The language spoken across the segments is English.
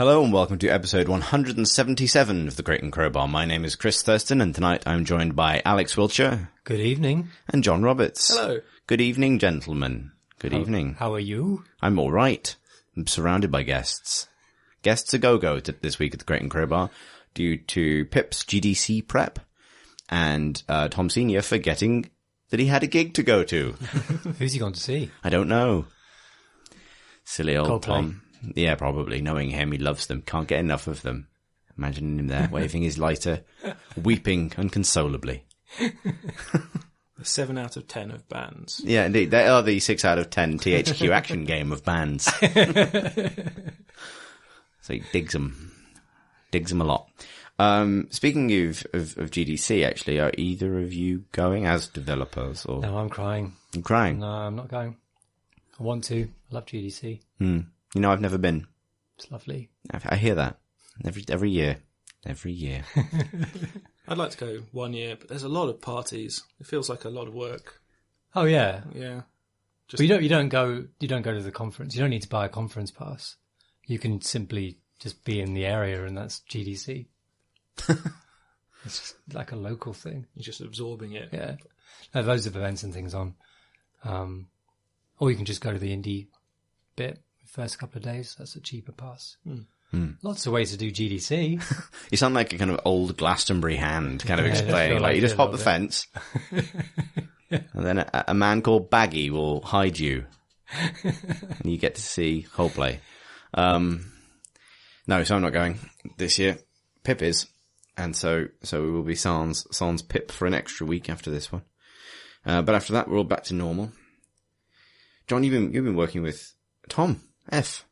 Hello and welcome to episode 177 of The Crate and Crowbar. My name is Chris Thurston and tonight I'm joined by Alex Wiltshire. Good evening. And John Roberts. Hello. Good evening, gentlemen. Good evening. How are you? I'm all right. I'm surrounded by guests. Guests a go-go this week at The Crate and Crowbar due to Pip's GDC prep and Tom Senior forgetting that he had a gig to go to. Who's he gone to see? I don't know. Silly old Coldplay. Tom. Yeah, probably. Knowing him, he loves them. Can't get enough of them. Imagining him there, waving his lighter, weeping unconsolably. 7 out of 10 of bands. Yeah, indeed. They are the 6 out of 10 THQ action game of bands. So he digs them. Digs them a lot. Speaking of GDC, actually, are either of you going as developers? Or No, I'm crying. I'm crying. No, I'm not going. I want to. I love GDC. You know, I've never been. It's lovely. I hear that. Every year. Every year. I'd like to go 1 year, but there's a lot of parties. It feels like a lot of work. Oh yeah. Yeah. But you don't go to the conference. You don't need to buy a conference pass. You can simply just be in the area and that's GDC. It's just like a local thing. You're just absorbing it. Yeah. There are loads of events and things on. Or you can just go to the indie bit first couple of days. That's a cheaper pass. Lots of ways to do GDC. You sound like a kind of old Glastonbury hand kind of Yeah, I explaining. feel Like you like just it a hop the little fence and then a man called Baggy will hide you and you get to see Coldplay. No, so I'm not going this year. Pip is. And so we will be sans Pip for an extra week after this one. But after that, we're all back to normal. John, you've been working with Tom F.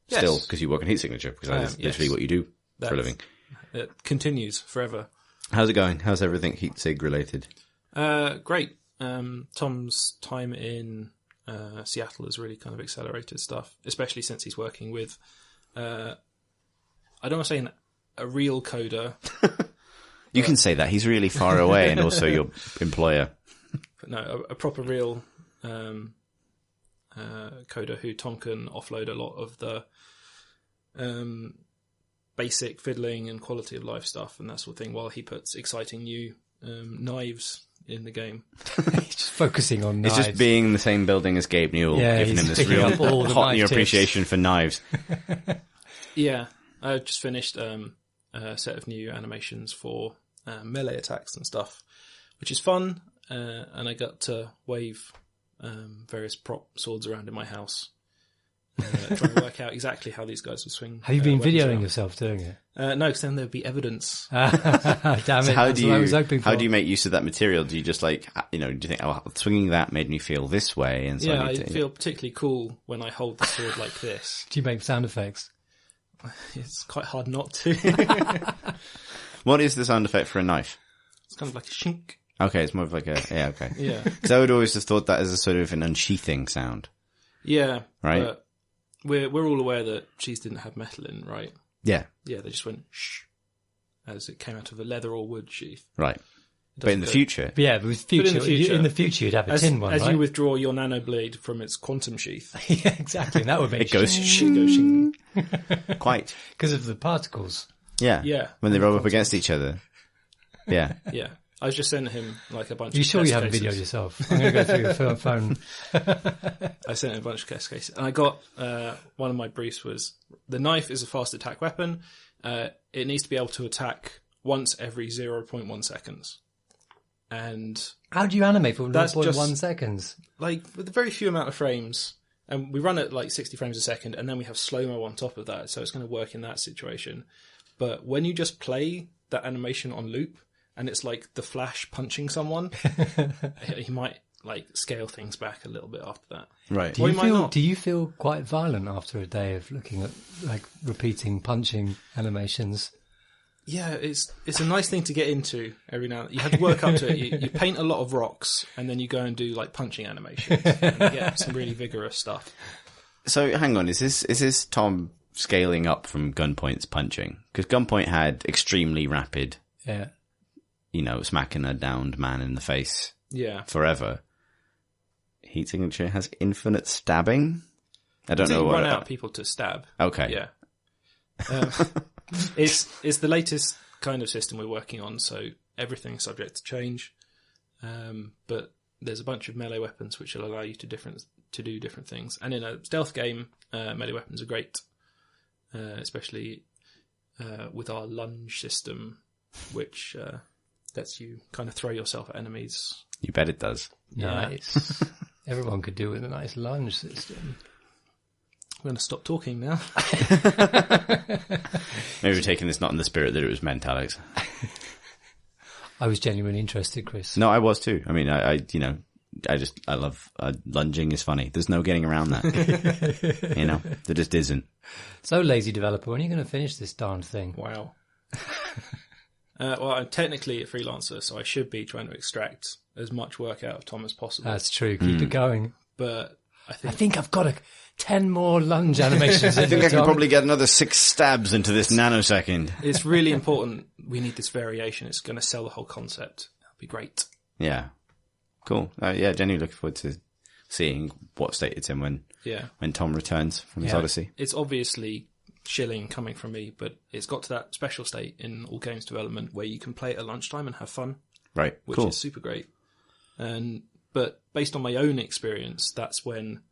Yes. Still, because you work in Heat Signature, because that is literally what you do for a living. It continues forever. How's it going? How's everything Heat Sig related? Great. Tom's time in Seattle has really kind of accelerated stuff, especially since he's working with, I don't want to say a real coder. You can say that. He's really far away and also your employer. But no, a proper real coder who Tom can offload a lot of the basic fiddling and quality of life stuff and that sort of thing, while he puts exciting new knives in the game. He's just focusing on knives. It's just being in the same building as Gabe Newell, Yeah, giving he's him this picking real up all the hot knife new tips. appreciation for knives. Yeah, I just finished a set of new animations for melee attacks and stuff, which is fun, and I got to wave various prop swords around in my house, trying to work out exactly how these guys will swing. Have you been weapons videoing around. yourself doing it? No, because then there'd be evidence. Damn it. So how That's what I was hoping for. how do you make use of that material? Do you just do you think, oh, swinging that made me feel this way? And so Yeah, I I need to, feel particularly cool when I hold the sword like this. Do you make sound effects? It's quite hard not to. What is the sound effect for a knife? It's kind of like a shink. Okay, it's more of like okay. Yeah. Because I would always have thought that as a sort of an unsheathing sound. Yeah. Right. But we're all aware that cheese didn't have metal in, right? Yeah, Yeah, they just went shh as it came out of a leather or wood sheath. right. But in the future, But yeah, but with in the future, future, in the future you'd have a tin one, as right? you withdraw your nanoblade from its quantum sheath, Yeah, exactly. And that would make it goes it goes shing. quite. because of the particles. Yeah. Yeah. When they rub up against each other. Yeah. Yeah. I was just sending him like a bunch Are you of sure test you haven't cases. videoed yourself? I'm going to go through your phone. I sent him a bunch of test cases. And I got, one of my briefs was, the knife is a fast attack weapon. It needs to be able to attack once every 0.1 seconds. And How do you animate for That's 0.1 just- seconds? like with a very few amount of frames, and we run at like 60 frames a second, and then we have slow-mo on top of that, so it's going to work in that situation. But when you just play that animation on loop, and it's like the Flash punching someone, he might like scale things back a little bit after that. Right. Do Or you, you might not. do you feel quite violent after a day of looking at like repeating punching animations? Yeah, it's a nice thing to get into every now and then. You have to work up to it. You paint a lot of rocks, and then you go and do like punching animations, and you get some really vigorous stuff. So hang on, is this Tom scaling up from Gunpoint's punching? Because Gunpoint had extremely rapid, Yeah. smacking a downed man in the face Yeah. forever. Heat Signature has infinite stabbing? I don't So know you what. run out of people to stab. Okay. Yeah. It's the latest kind of system we're working on, so everything's subject to change. But there's a bunch of melee weapons which will allow you to do different things. And in a stealth game, melee weapons are great, especially with our lunge system, which lets you kind of throw yourself at enemies. You bet it does. Nice. Everyone could do with a nice lunge system. I'm going to stop talking now. Maybe we're taking this not in the spirit that it was meant, Alex. I was genuinely interested, Chris. No, I was too. I mean, I love lunging is funny. There's no getting around that. There just isn't. So, lazy developer, when are you going to finish this darn thing? Wow. Well, I'm technically a freelancer, so I should be trying to extract as much work out of Tom as possible. That's true. Keep it going. But I think I've got 10 more lunge animations. I think I can probably get another 6 stabs into this nanosecond. It's really important. We need this variation. It's going to sell the whole concept. That'll be great. Yeah. Cool. Genuinely looking forward to seeing what state it's in when Tom returns from his Odyssey. It's obviously shilling coming from me, but it's got to that special state in all games development where you can play at lunchtime and have fun. Right. Which is super great. But based on my own experience, that's when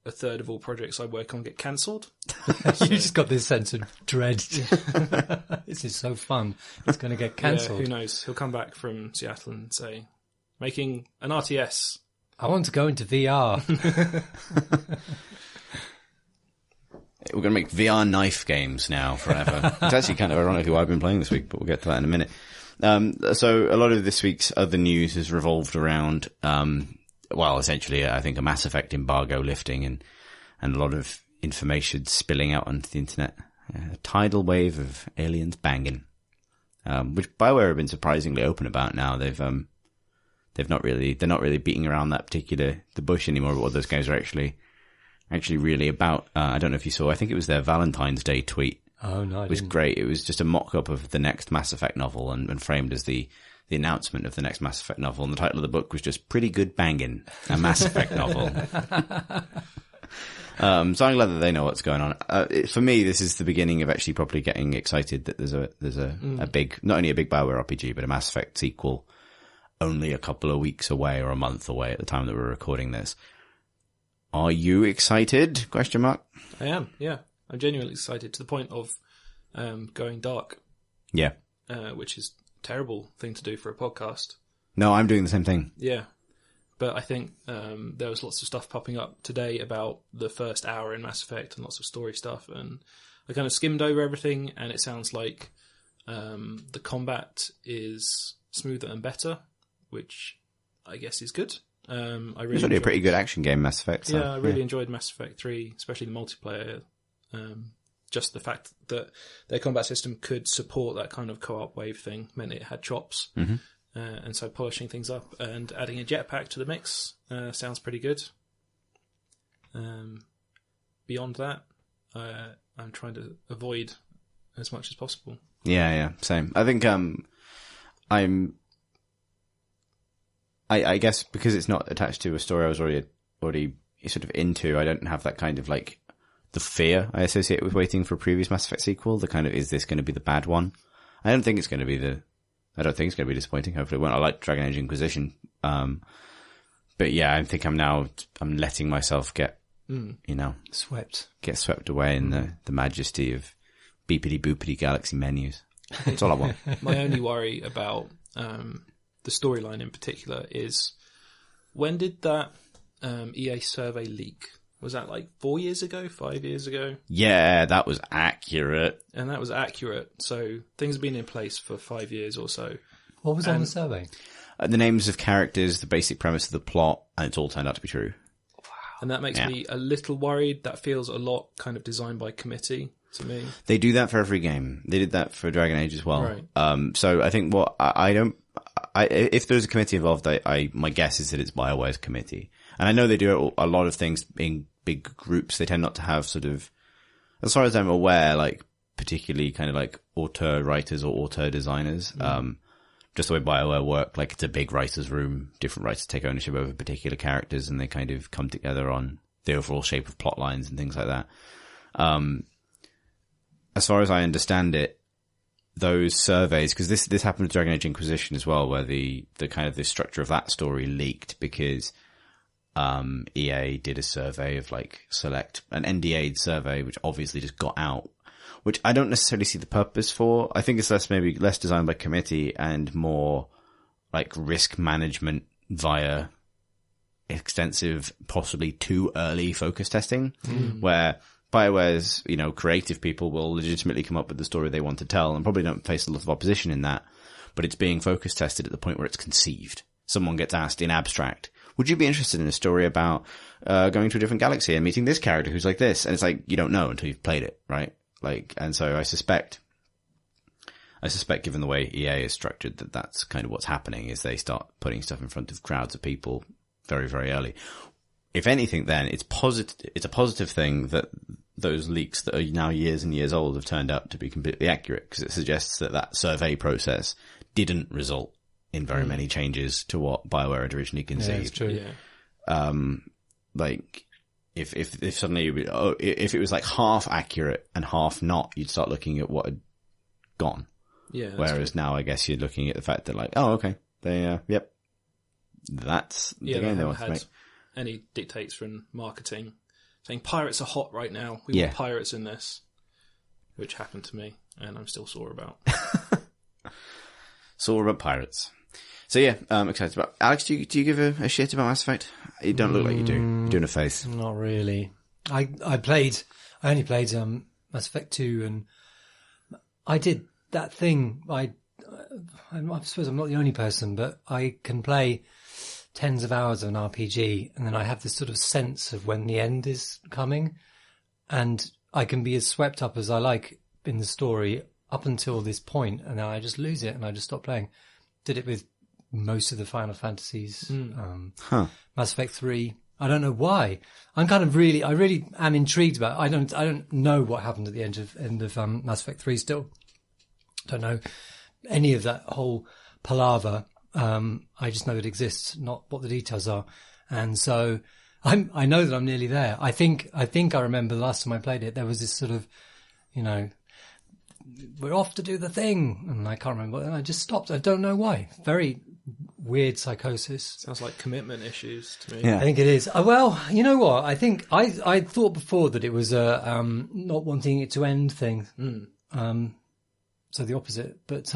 a third of all projects I work on get cancelled. You just got this sense of dread. This is so fun. It's going to get cancelled. Who knows? He'll come back from Seattle and say, making an RTS. I want to go into VR. We're going to make VR knife games now forever. It's actually kind of ironic who I've been playing this week, but we'll get to that in a minute. So a lot of this week's other news has revolved around, essentially, I think a Mass Effect embargo lifting and a lot of information spilling out onto the internet. A tidal wave of aliens banging, which BioWare have been surprisingly open about now. They're not really beating around the bush anymore, but what those guys are actually really about. I don't know if you saw, I think it was their Valentine's Day tweet. Oh, no, It was great. It was just a mock-up of the next Mass Effect novel and framed as the announcement of the next Mass Effect novel. And the title of the book was just Pretty Good Bangin', a Mass Effect novel. So I'm glad that they know what's going on. For me, this is the beginning of actually properly getting excited that there's a big, not only a big BioWare RPG, but a Mass Effect sequel only a couple of weeks away or a month away at the time that we're recording this. Are you excited? ? I am, yeah. I'm genuinely excited to the point of going dark. Yeah. Which is a terrible thing to do for a podcast. No, I'm doing the same thing. Yeah. But I think there was lots of stuff popping up today about the first hour in Mass Effect and lots of story stuff. And I kind of skimmed over everything, and it sounds like the combat is smoother and better, which I guess is good. It's really a pretty good action game, Mass Effect. So, I really enjoyed Mass Effect 3, especially the multiplayer. Just the fact that their combat system could support that kind of co-op wave thing meant it had chops. Mm-hmm. And so polishing things up and adding a jetpack to the mix sounds pretty good. Beyond that, I'm trying to avoid as much as possible. Yeah, same. I think I guess because it's not attached to a story I was already sort of into, I don't have that kind of like the fear I associate with waiting for a previous Mass Effect sequel. The kind of, is this going to be the bad one? I don't think it's going to be disappointing. Hopefully it won't. I like Dragon Age Inquisition. But yeah, I think I'm letting myself get, get swept away in the majesty of beepity boopity galaxy menus. That's all I want. My only worry about, the storyline in particular is, when did that EA survey leak? Was that like 4 years ago, 5 years ago? Yeah, that was accurate. And that was accurate. So things have been in place for 5 years or so. What was on the survey? The names of characters, the basic premise of the plot, and it's all turned out to be true. Wow. And that makes me a little worried. That feels a lot kind of designed by committee to me. They do that for every game. They did that for Dragon Age as well. Right. So I think if there's a committee involved, my guess is that it's BioWare's committee. And I know they do a lot of things in big groups. They tend not to have sort of, as far as I'm aware, like particularly kind of like auteur writers or auteur designers. Just the way BioWare work, like it's a big writer's room. Different writers take ownership over particular characters and they kind of come together on the overall shape of plot lines and things like that. as far as I understand it, those surveys, because this happened with Dragon Age Inquisition as well, where the kind of the structure of that story leaked because EA did a survey of like an NDA'd survey, which obviously just got out, which I don't necessarily see the purpose for. I think it's maybe less designed by committee and more like risk management via extensive, possibly too early focus testing, where BioWare's, creative people will legitimately come up with the story they want to tell and probably don't face a lot of opposition in that, but it's being focus tested at the point where it's conceived. Someone gets asked in abstract, would you be interested in a story about going to a different galaxy and meeting this character who's like this? And it's like, you don't know until you've played it, right? Like, and so I suspect given the way EA is structured, that that's kind of what's happening, is they start putting stuff in front of crowds of people very, very early. If anything, then it's a positive thing that those leaks that are now years and years old have turned out to be completely accurate, because it suggests that survey process didn't result in very many changes to what BioWare had originally conceived. Yeah, it's true. Yeah. Like if suddenly if it was like half accurate and half not, you'd start looking at what had gone. Yeah. Whereas now, I guess you're looking at the fact that like, oh, okay, they yep, that's the game they want to make. Any dictates from marketing saying pirates are hot right now. We want pirates in this, which happened to me, and I'm still sore about. Sore about pirates. So yeah, excited about. Alex, do you give a shit about Mass Effect? You don't look like you do. You're doing a face. Not really. I only played Mass Effect 2, and I did that thing. I suppose I'm not the only person, but I can play tens of hours of an RPG, and then I have this sort of sense of when the end is coming, and I can be as swept up as I like in the story up until this point, and then I just lose it and I just stop playing. Did it with most of the Final Fantasies, Mass Effect 3. I don't know why. I really am intrigued about it. I don't know what happened at the end of Mass Effect 3 still. Don't know any of that whole palaver. I just know it exists, not what the details are. And so I know that I'm nearly there. I think I remember the last time I played it, there was this sort of, we're off to do the thing. And I can't remember. And I just stopped. I don't know why. Very weird psychosis. Sounds like commitment issues to me. Yeah. I think it is. Well, you know what? I think I thought before that it was a not wanting it to end thing. So the opposite. But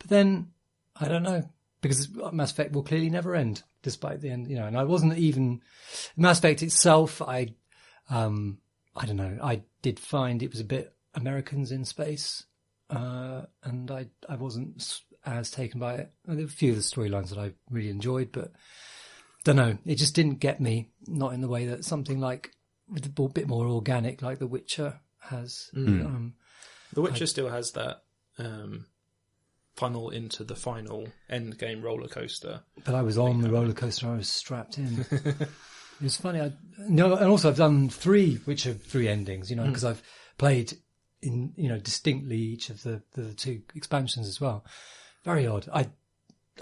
then I don't know, because Mass Effect will clearly never end despite the end, and I wasn't even Mass Effect itself. I don't know. I did find it was a bit Americans in space, and I wasn't as taken by it. There were a few of the storylines that I really enjoyed, but don't know. It just didn't get me. Not in the way that something like a bit more organic, like The Witcher has. The Witcher still has that funnel into the final end game roller coaster. But I was on the roller coaster. I was strapped in. It was funny. And also I've done 3 Witcher 3 endings. Because I've played in distinctly each of the 2 expansions as well. Very odd. I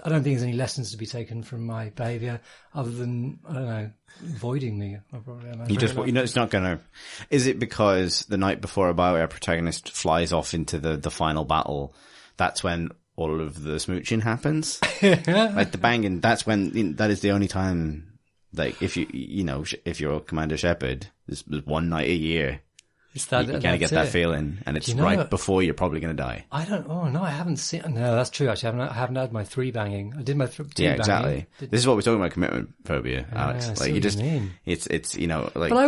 don't think there's any lessons to be taken from my behaviour other than, I don't know, avoiding me. It's not going to. Is it because the night before a BioWare protagonist flies off into the final battle, that's when all of the smooching happens? Like the banging, that's when, that is the only time, like if if you're Commander Shepard, there's one night a year. You kind of get that feeling, and it's right before you're probably going to die. I haven't seen. No, that's true. Actually, I haven't had my 3 banging. I did my 2 banging. Yeah, exactly. This is what we're talking about: commitment phobia, Alex. Like you just, it's like. But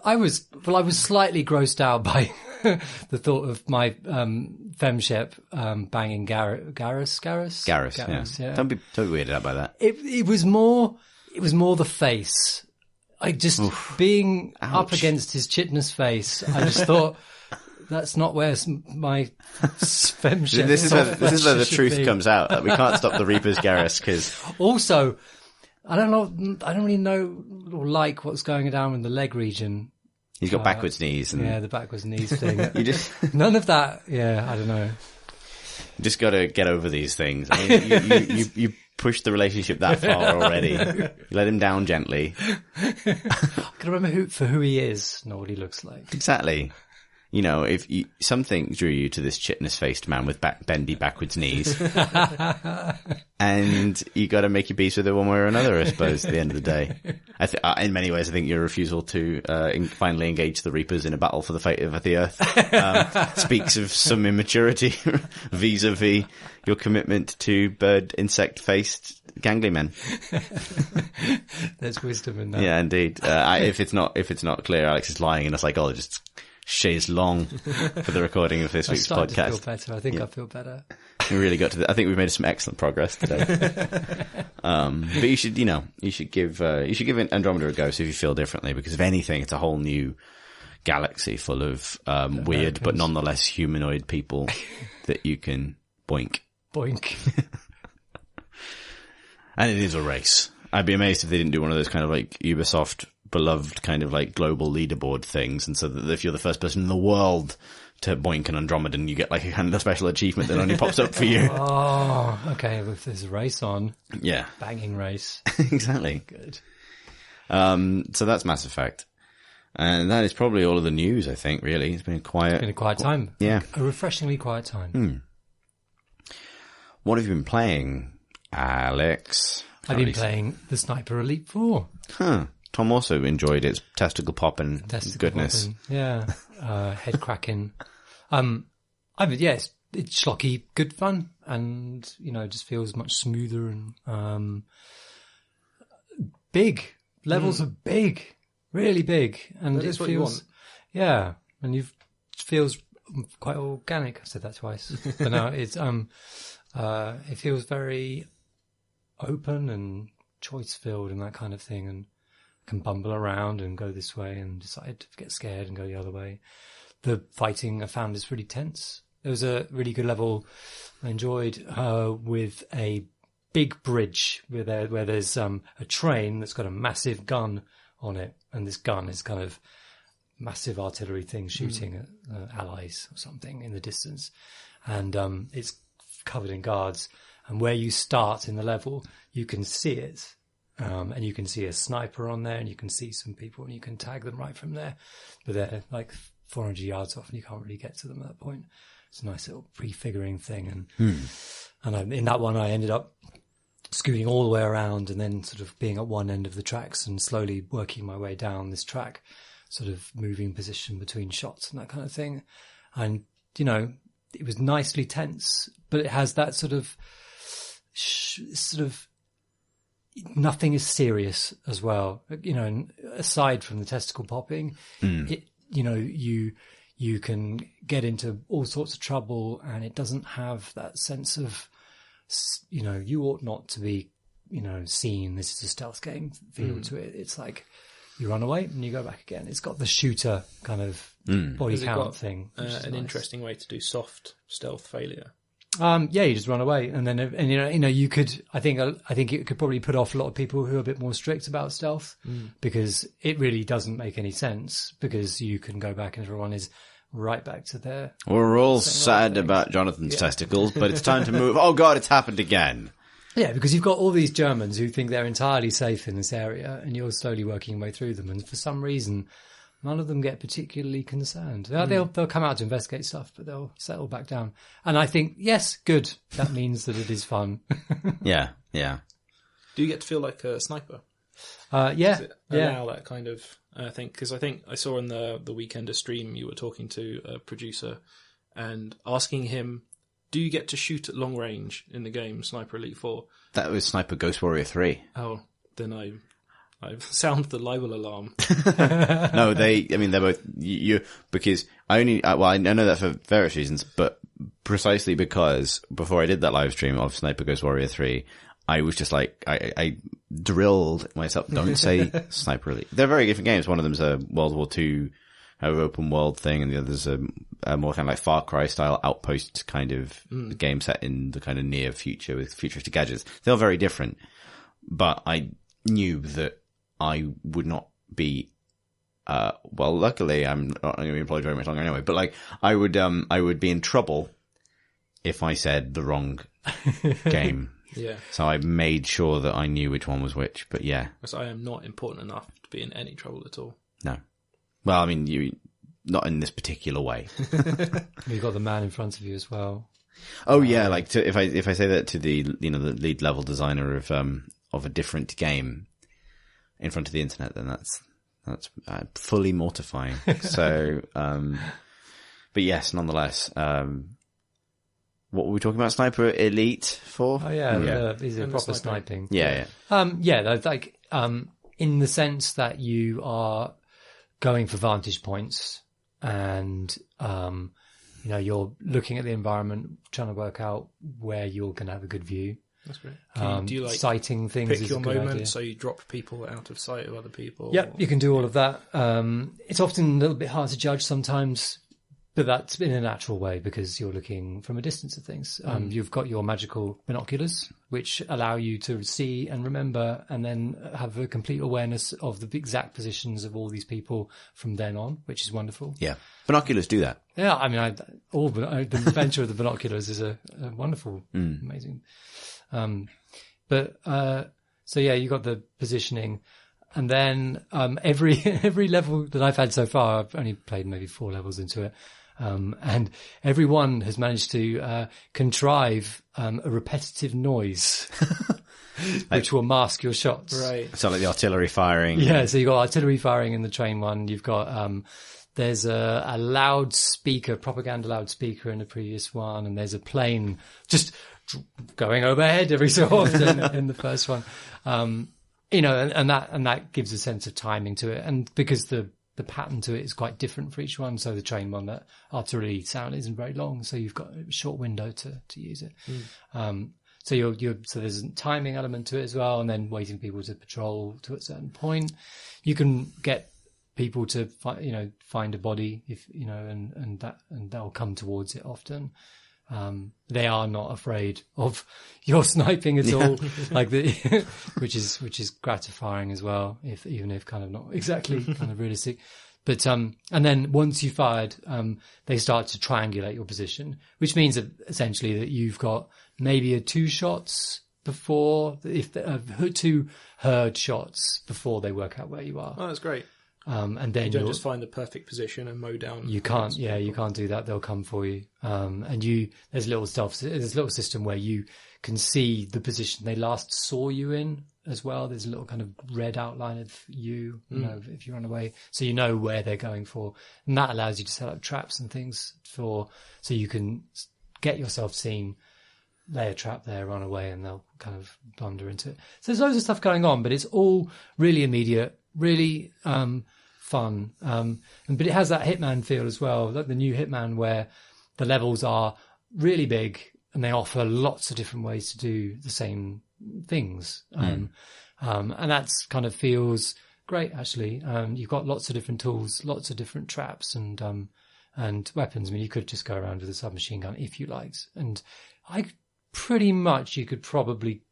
I was slightly grossed out by the thought of my femshep banging Garrus. Yeah. Don't be weirded out by that. It was more the face. I just being up against his chitness face. I just thought that's not where my femship. This is where the truth comes out. That we can't stop the Reaper's Garrus because. Also, I don't really know or like what's going down in the leg region. He's got backwards knees. The backwards knees thing. None of that. Yeah, I don't know. You just got to get over these things. I mean, you pushed the relationship that far already. You let him down gently. I can remember who he is, not what he looks like. Exactly. if something drew you to this chitinous-faced man with bendy backwards knees, and you got to make your peace with it one way or another, I suppose, at the end of the day. In many ways, I think your refusal to finally engage the Reapers in a battle for the fate of the Earth speaks of some immaturity vis-a-vis your commitment to bird insect-faced gangly men. There's wisdom in that. Yeah, indeed. If it's not clear, Alex is lying in a psychologist's chaise longue for the recording of this week's podcast. I feel better. I think I feel better. We really got to I think we've made some excellent progress today. But you should give Andromeda a go, see if you feel differently, because if anything, it's a whole new galaxy full of weird but nonetheless humanoid people that you can boink. Boink. And it is a race. I'd be amazed if they didn't do one of those kind of like Ubisoft beloved kind of like global leaderboard things, and so that if you're the first person in the world to boink an Andromedan, you get like a kind of special achievement that only pops up for you. Oh, okay. If there's a race on. Yeah. Banging race. Exactly. Good. So that's Mass Effect. And that is probably all of the news, I think, really. It's been quiet. It's been a quiet time. Yeah. A refreshingly quiet time. What have you been playing, Alex? I've been playing the Sniper Elite 4. Huh. Tom also enjoyed its testicle popping goodness. Popping. Yeah. Head cracking. It's schlocky, good fun. And, it just feels much smoother and, big. Levels are big. Really big. And that is what you want. Yeah. And it feels quite organic. I said that twice. But no, it's, it feels very open and choice filled and that kind of thing, and can bumble around and go this way and decide to get scared and go the other way. The fighting I found is really tense. There was a really good level I enjoyed with a big bridge where there's a train that's got a massive gun on it, and this gun is kind of massive artillery thing shooting at allies or something in the distance, and it's covered in guards. And where you start in the level, you can see it. And you can see a sniper on there, and you can see some people, and you can tag them right from there. But they're like 400 yards off, and you can't really get to them at that point. It's a nice little prefiguring thing. And in that one, I ended up scooting all the way around, and then sort of being at one end of the tracks and slowly working my way down this track, sort of moving position between shots and that kind of thing. And, it was nicely tense, but it has that sort of nothing is serious as well. And aside from the testicle popping, you can get into all sorts of trouble, and it doesn't have that sense of, you ought not to be, seen. This is a stealth game feel to it. It's like you run away and you go back again. It's got the shooter kind of body count thing. An nice. Interesting way to do soft stealth failure. You just run away, and then you could. I think it could probably put off a lot of people who are a bit more strict about stealth, because it really doesn't make any sense, because you can go back and everyone is right back to their. We're all sad about Jonathan's testicles, but it's time to move. Oh God, it's happened again. Yeah, because you've got all these Germans who think they're entirely safe in this area, and you're slowly working your way through them, and for some reason, none of them get particularly concerned. They'll come out to investigate stuff, but they'll settle back down. And I think, yes, good. That means that it is fun. Yeah. Do you get to feel like a sniper? Yeah. Does it allow that kind of thing? Because I think I saw in the Weekender stream you were talking to a producer and asking him, do you get to shoot at long range in the game Sniper Elite 4? That was Sniper Ghost Warrior 3. Oh, then I sound the libel alarm. No, they're both because I know that for various reasons, but precisely because before I did that live stream of Sniper Ghost Warrior 3, I was just like, I drilled myself, don't say Sniper Elite. They're very different games. One of them's a World War II open world thing, and the other's a more kind of like Far Cry style outpost kind of game set in the kind of near future with futuristic gadgets. They're very different, but I knew that I would not be, luckily I'm not going to be employed very much longer anyway, but like I would be in trouble if I said the wrong game. Yeah. So I made sure that I knew which one was which, but yeah. Because I am not important enough to be in any trouble at all. No. Well, I mean, not in this particular way. You've got the man in front of you as well. Oh yeah, like if I say that to the the lead level designer of a different game in front of the internet, then that's fully mortifying. So, but yes, nonetheless, what were we talking about? Sniper Elite 4? Oh yeah, these are proper sniping. Yeah. Like in the sense that you are going for vantage points and you're looking at the environment, trying to work out where you're going to have a good view. That's great. Do you like sighting things? Pick is your a good moment, idea. so you drop people out of sight of other people. Yeah, you can do all of that. It's often a little bit hard to judge sometimes, but that's in a natural way because you're looking from a distance at things. You've got your magical binoculars, which allow you to see and remember and then have a complete awareness of the exact positions of all these people from then on, which is wonderful. Yeah. Binoculars do that. Yeah, I mean, the adventure of the binoculars is a wonderful, amazing. So yeah, you got the positioning, and then every level that I've had so far, I've only played maybe 4 levels into it, and everyone has managed to contrive a repetitive noise, which will mask your shots. Right. So like the artillery firing. Yeah, so you've got artillery firing in the train one. You've got there's a loudspeaker, propaganda loudspeaker in the previous one, and there's a plane just going overhead every so often in the first one. And that gives a sense of timing to it. And because the pattern to it is quite different for each one. So the train one, that artillery sound isn't very long. So you've got a short window to use it. So there's a timing element to it as well. And then waiting people to patrol to a certain point. You can get people to find a body and they'll come towards it often. They are not afraid of your sniping at all, which is gratifying as well, even if kind of not exactly kind of realistic. But, and then once you fired, they start to triangulate your position, which means that essentially that you've got maybe 2 shots before, two herd shots before they work out where you are. Oh, that's great. And then you don't just find the perfect position and mow down. You can't. Yeah, you can't do that. They'll come for you. And there's a little system where you can see the position they last saw you in as well. There's a little kind of red outline of you, if you run away, so you know where they're going for, and that allows you to set up traps and things so you can get yourself seen, lay a trap there, run away, and they'll kind of blunder into it. So there's loads of stuff going on, but it's all really immediate, really fun. But it has that Hitman feel as well, like the new Hitman, where the levels are really big and they offer lots of different ways to do the same things. And that's kind of feels great, actually. You've got lots of different tools, lots of different traps and weapons. I mean, you could just go around with a submachine gun if you liked. And you could probably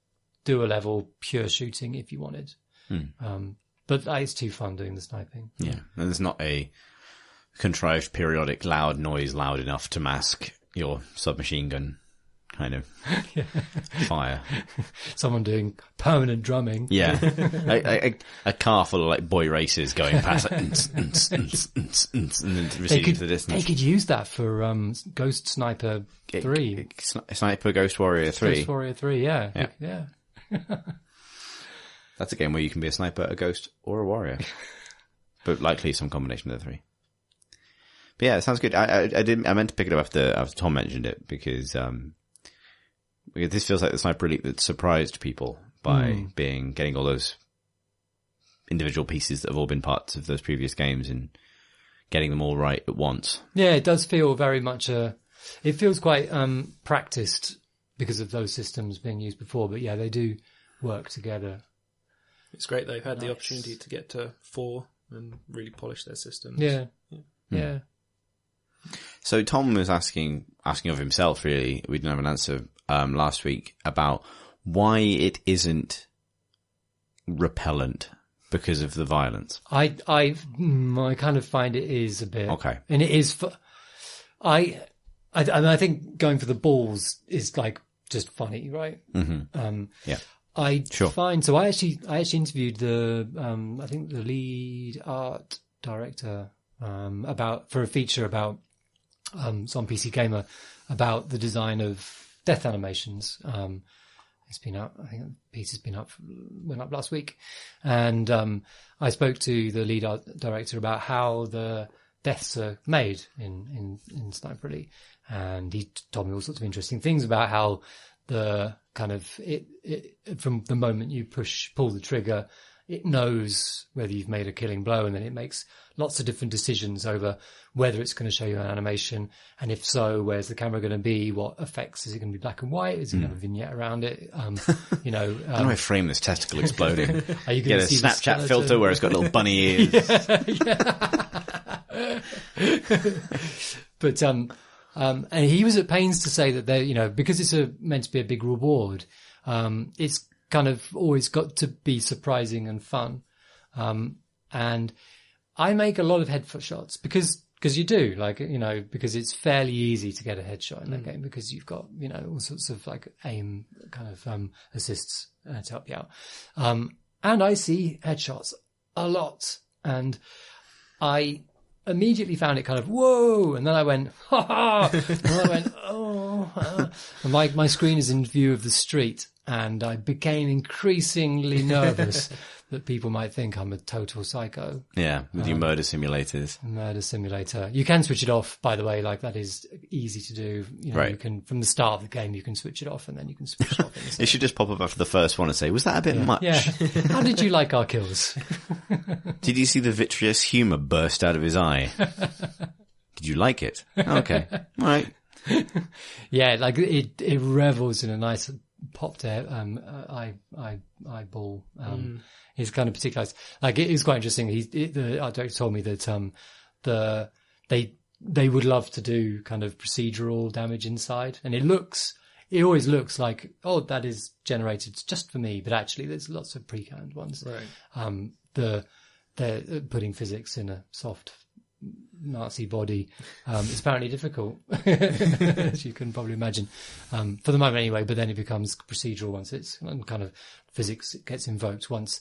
do a level pure shooting if you wanted. But it's too fun doing the sniping. Yeah, and there's not a contrived periodic loud noise loud enough to mask your submachine gun kind of fire. Someone doing permanent drumming. Yeah, a car full of like boy racers going past, and then receding to the distance. They could use that for Ghost Sniper 3. Sniper Ghost Warrior 3. Ghost Warrior 3, yeah. That's a game where you can be a sniper, a ghost, or a warrior. But likely some combination of the 3. But yeah, it sounds good. I meant to pick it up after Tom mentioned it, because this feels like the Sniper Elite that surprised people by getting all those individual pieces that have all been parts of those previous games and getting them all right at once. Yeah, it does feel very much it feels quite practiced because of those systems being used before, but yeah, they do work together. It's great they've had the opportunity to get to 4 and really polish their systems. Yeah. So Tom was asking of himself, really, we didn't have an answer last week, about why it isn't repellent because of the violence. I kind of find it is a bit. Okay. And it is I think going for the balls is like just funny, right? Mm-hmm. Yeah. I find so. I actually interviewed the I think the lead art director for a feature about it's on PC Gamer about the design of death animations. It's been up. I think the piece has been up, went up last week, and I spoke to the lead art director about how the deaths are made in Sniper Elite, and he told me all sorts of interesting things about how the kind of it from the moment you pull the trigger, it knows whether you've made a killing blow, and then it makes lots of different decisions over whether it's going to show you an animation, and if so, where's the camera going to be? What effects? Is it going to be black and white? Is it going to have a vignette around it? How do I frame this testicle exploding? Are you Get a Snapchat filter where it's got little bunny ears. But and he was at pains to say that they, because it's meant to be a big reward, it's kind of always got to be surprising and fun. And I make a lot of headshot shots because you do, because it's fairly easy to get a headshot in that game because you've got, all sorts of aim kind of assists to help you out. And I see headshots a lot, and I immediately found it kind of whoa, and then I went ha ha, and then I went oh, and my screen is in view of the street, and I became increasingly nervous that people might think I'm a total psycho. Yeah, with your murder simulators. Murder simulator. You can switch it off, by the way. That is easy to do. Right. You can, from the start of the game, you can switch it off, and then you can switch it off. It should just pop up after the first one and say, "Was that a bit much?" Yeah. How did you like our kills? Did you see the vitreous humour burst out of his eye? Did you like it? Okay, all right. Yeah, it revels in a nice popped eyeball. It's kind of particularized. It is quite interesting. The art director told me that they would love to do kind of procedural damage inside, and it always looks like, oh, that is generated just for me, but actually there's lots of pre-canned ones. Right. They're putting physics in a soft Nazi body is apparently difficult, as you can probably imagine, for the moment anyway, but then it becomes procedural once it's kind of physics gets invoked once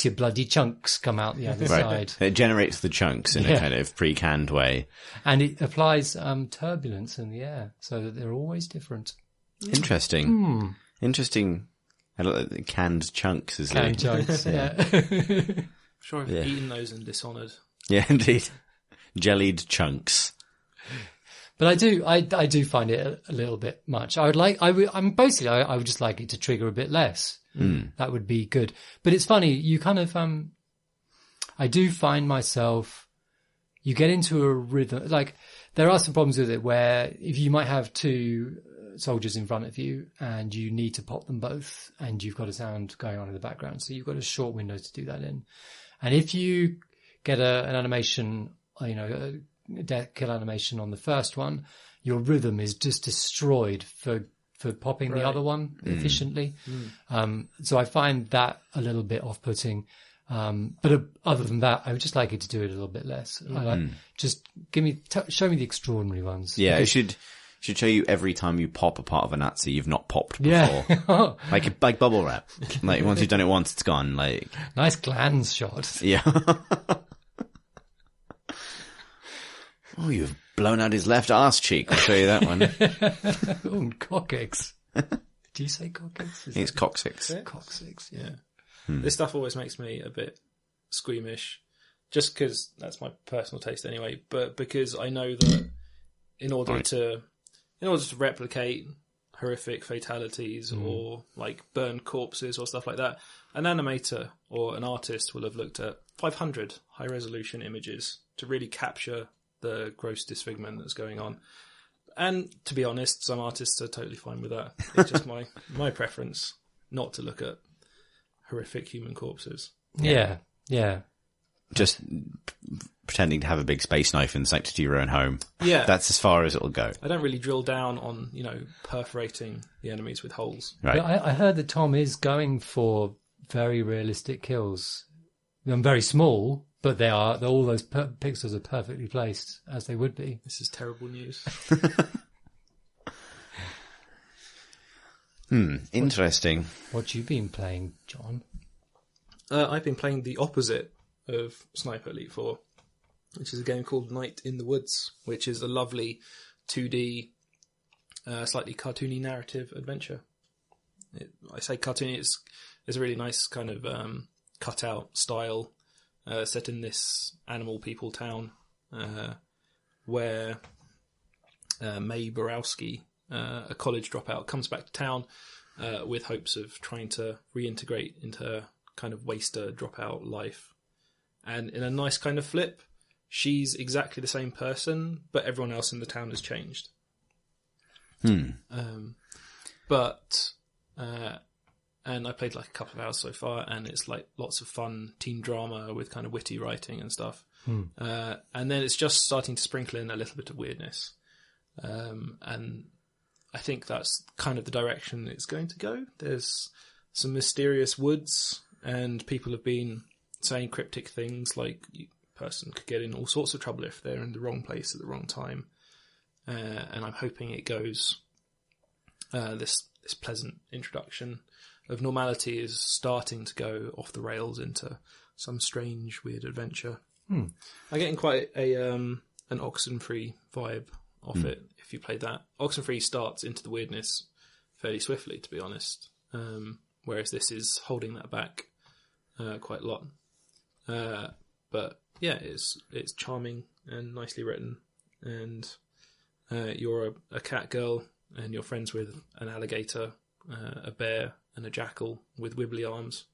your bloody chunks come out the other side. It generates the chunks in a kind of pre-canned way. And it applies turbulence in the air, so that they're always different. Interesting. Interesting. I like canned chunks, is Canned chunks, yeah. I'm sure I've eaten those in Dishonored. Yeah, indeed. Jellied chunks. But I do find it a little bit much. I would just like it to trigger a bit less. That would be good. But it's funny, you kind of, I do find myself, you get into a rhythm, there are some problems with it where if you might have two soldiers in front of you and you need to pop them both and you've got a sound going on in the background. So you've got a short window to do that in. And if you get an animation, a death kill animation on the first one, your rhythm is just destroyed for popping the other one efficiently. So I find that a little bit off-putting. But other than that, I would just like it to do it a little bit less. Just show me the extraordinary ones. Yeah, it should show you every time you pop a part of a Nazi you've not popped before. Yeah. like bubble wrap. Once you've done it once, it's gone. Nice glands shot. Yeah. Oh, you've blown out his left arse cheek. I'll show you that one. Oh, coccyx. Do you say coccyx? It's coccyx. Coccyx, yeah. This stuff always makes me a bit squeamish, just because that's my personal taste anyway, but because I know that in order to replicate horrific fatalities or burned corpses or stuff like that, an animator or an artist will have looked at 500 high resolution images to really capture the gross disfigurement that's going on. And to be honest, some artists are totally fine with that. It's just my preference not to look at horrific human corpses. Yeah. Just pretending to have a big space knife in the sanctity of your own home. Yeah. That's as far as it'll go. I don't really drill down on, perforating the enemies with holes. Right. I heard that Tom is going for very realistic kills. Very small, but all those pixels are perfectly placed as they would be. This is terrible news. Interesting. What you been playing, John? I've been playing the opposite of Sniper Elite 4. which is a game called Night in the Woods, which is a lovely 2D, slightly cartoony narrative adventure. I say cartoony, it's a really nice kind of cutout style set in this animal people town where May Borowski, a college dropout, comes back to town with hopes of trying to reintegrate into her kind of waster dropout life. And in a nice kind of flip, she's exactly the same person, but everyone else in the town has changed. And I played like a couple of hours so far, and it's like lots of fun teen drama with kind of witty writing and stuff. And then it's just starting to sprinkle in a little bit of weirdness. And I think that's kind of the direction it's going to go. There's some mysterious woods, and people have been saying cryptic things like a person could get in all sorts of trouble if they're in the wrong place at the wrong time. And I'm hoping it goes, this pleasant introduction of normality is starting to go off the rails into some strange, weird adventure. I'm getting quite an Oxenfree vibe off it, if you play that. Oxenfree starts into the weirdness fairly swiftly, to be honest, whereas this is holding that back quite a lot. But yeah, it's charming and nicely written, and you're a cat girl, and you're friends with an alligator, a bear, and a jackal with wibbly arms.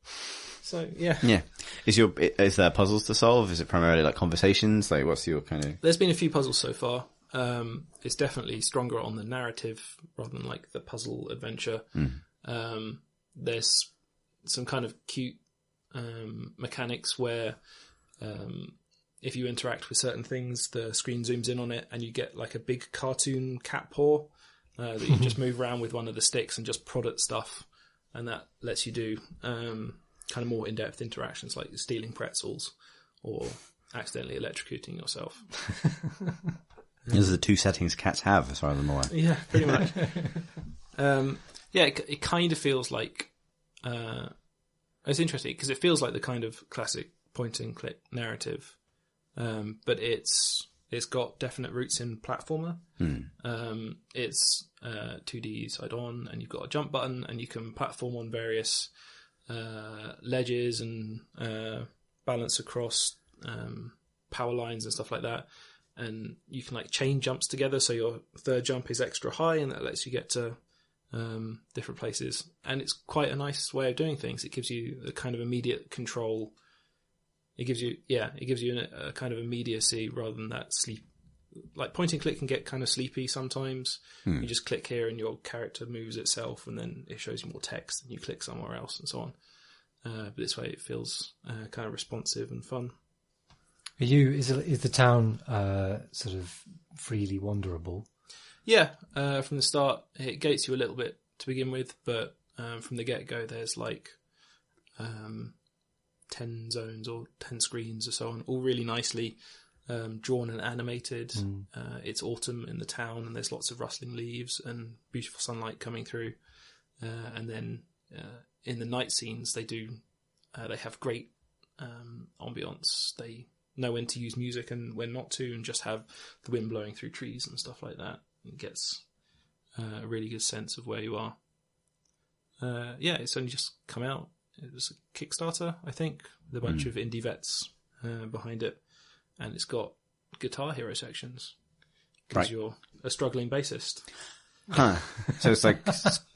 So yeah. Is there puzzles to solve? Is it primarily like conversations? Like, what's your kind of? There's been a few puzzles so far. It's definitely stronger on the narrative rather than like the puzzle adventure. There's some kind of cute mechanics where if you interact with certain things, the screen zooms in on it, and you get like a big cartoon cat paw that you just move around with one of the sticks and just prod at stuff, and that lets you do kind of more in-depth interactions like stealing pretzels or accidentally electrocuting yourself. Those are the two settings cats have, as far as I'm aware. Yeah, pretty much. It kind of feels like it's interesting because it feels like the kind of classic point-and-click narrative, but it's got definite roots in platformer. It's 2D side-on, and you've got a jump button, and you can platform on various ledges and balance across power lines and stuff like that. And you can like chain jumps together, so your third jump is extra high, and that lets you get to different places. And it's quite a nice way of doing things. It gives you a kind of immediate control. It gives you a kind of immediacy rather than that sleep. Like point and click can get kind of sleepy sometimes. You just click here and your character moves itself, and then it shows you more text, and you click somewhere else and so on. But this way it feels kind of responsive and fun. Is the town sort of freely wanderable? Yeah, from the start it gates you a little bit to begin with, but from the get-go there's like 10 zones or 10 screens or so on, all really nicely drawn and animated. It's autumn in the town, and there's lots of rustling leaves and beautiful sunlight coming through. And then in the night scenes they have great ambience. They know when to use music and when not to, and just have the wind blowing through trees and stuff like that. It gets a really good sense of where you are. It's only just come out. It was a Kickstarter, I think, with a bunch of indie vets behind it, and it's got Guitar Hero sections because you're a struggling bassist. So it's like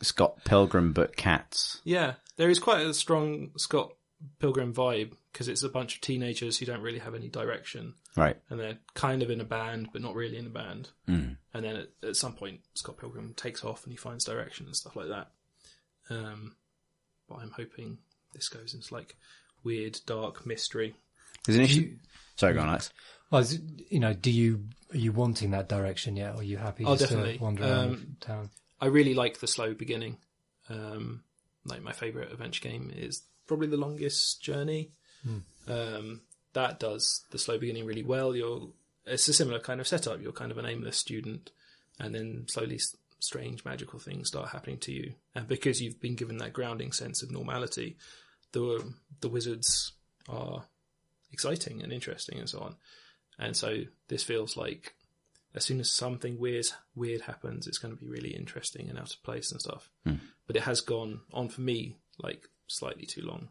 Scott Pilgrim but cats. Yeah, there is quite a strong Scott Pilgrim vibe because it's a bunch of teenagers who don't really have any direction. Right. And they're kind of in a band, but not really in a band. And then at some point, Scott Pilgrim takes off and he finds direction and stuff like that. But I'm hoping this goes into like weird, dark mystery. There's an issue. Sorry, go on, Alex. Well, are you wanting that direction yet? Or are you happy just definitely. to wander around town? I really like the slow beginning. Like my favourite adventure game is probably The Longest Journey. That does the slow beginning really well. It's a similar kind of setup. You're kind of an aimless student, and then slowly strange magical things start happening to you. And because you've been given that grounding sense of normality, the wizards are exciting and interesting and so on. And so this feels like as soon as something weird happens, it's going to be really interesting and out of place and stuff. But it has gone on for me like slightly too long.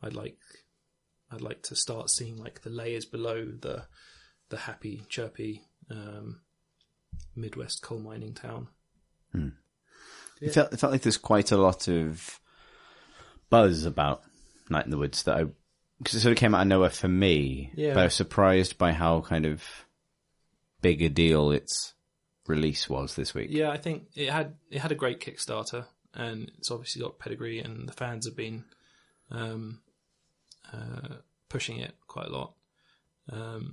I'd like to start seeing like the layers below the happy, chirpy Midwest coal mining town. Yeah. It felt like there's quite a lot of buzz about Night in the Woods because it sort of came out of nowhere for me. Yeah. But I was surprised by how kind of big a deal its release was this week. Yeah, I think it had a great Kickstarter, and it's obviously got pedigree, and the fans have been pushing it quite a lot.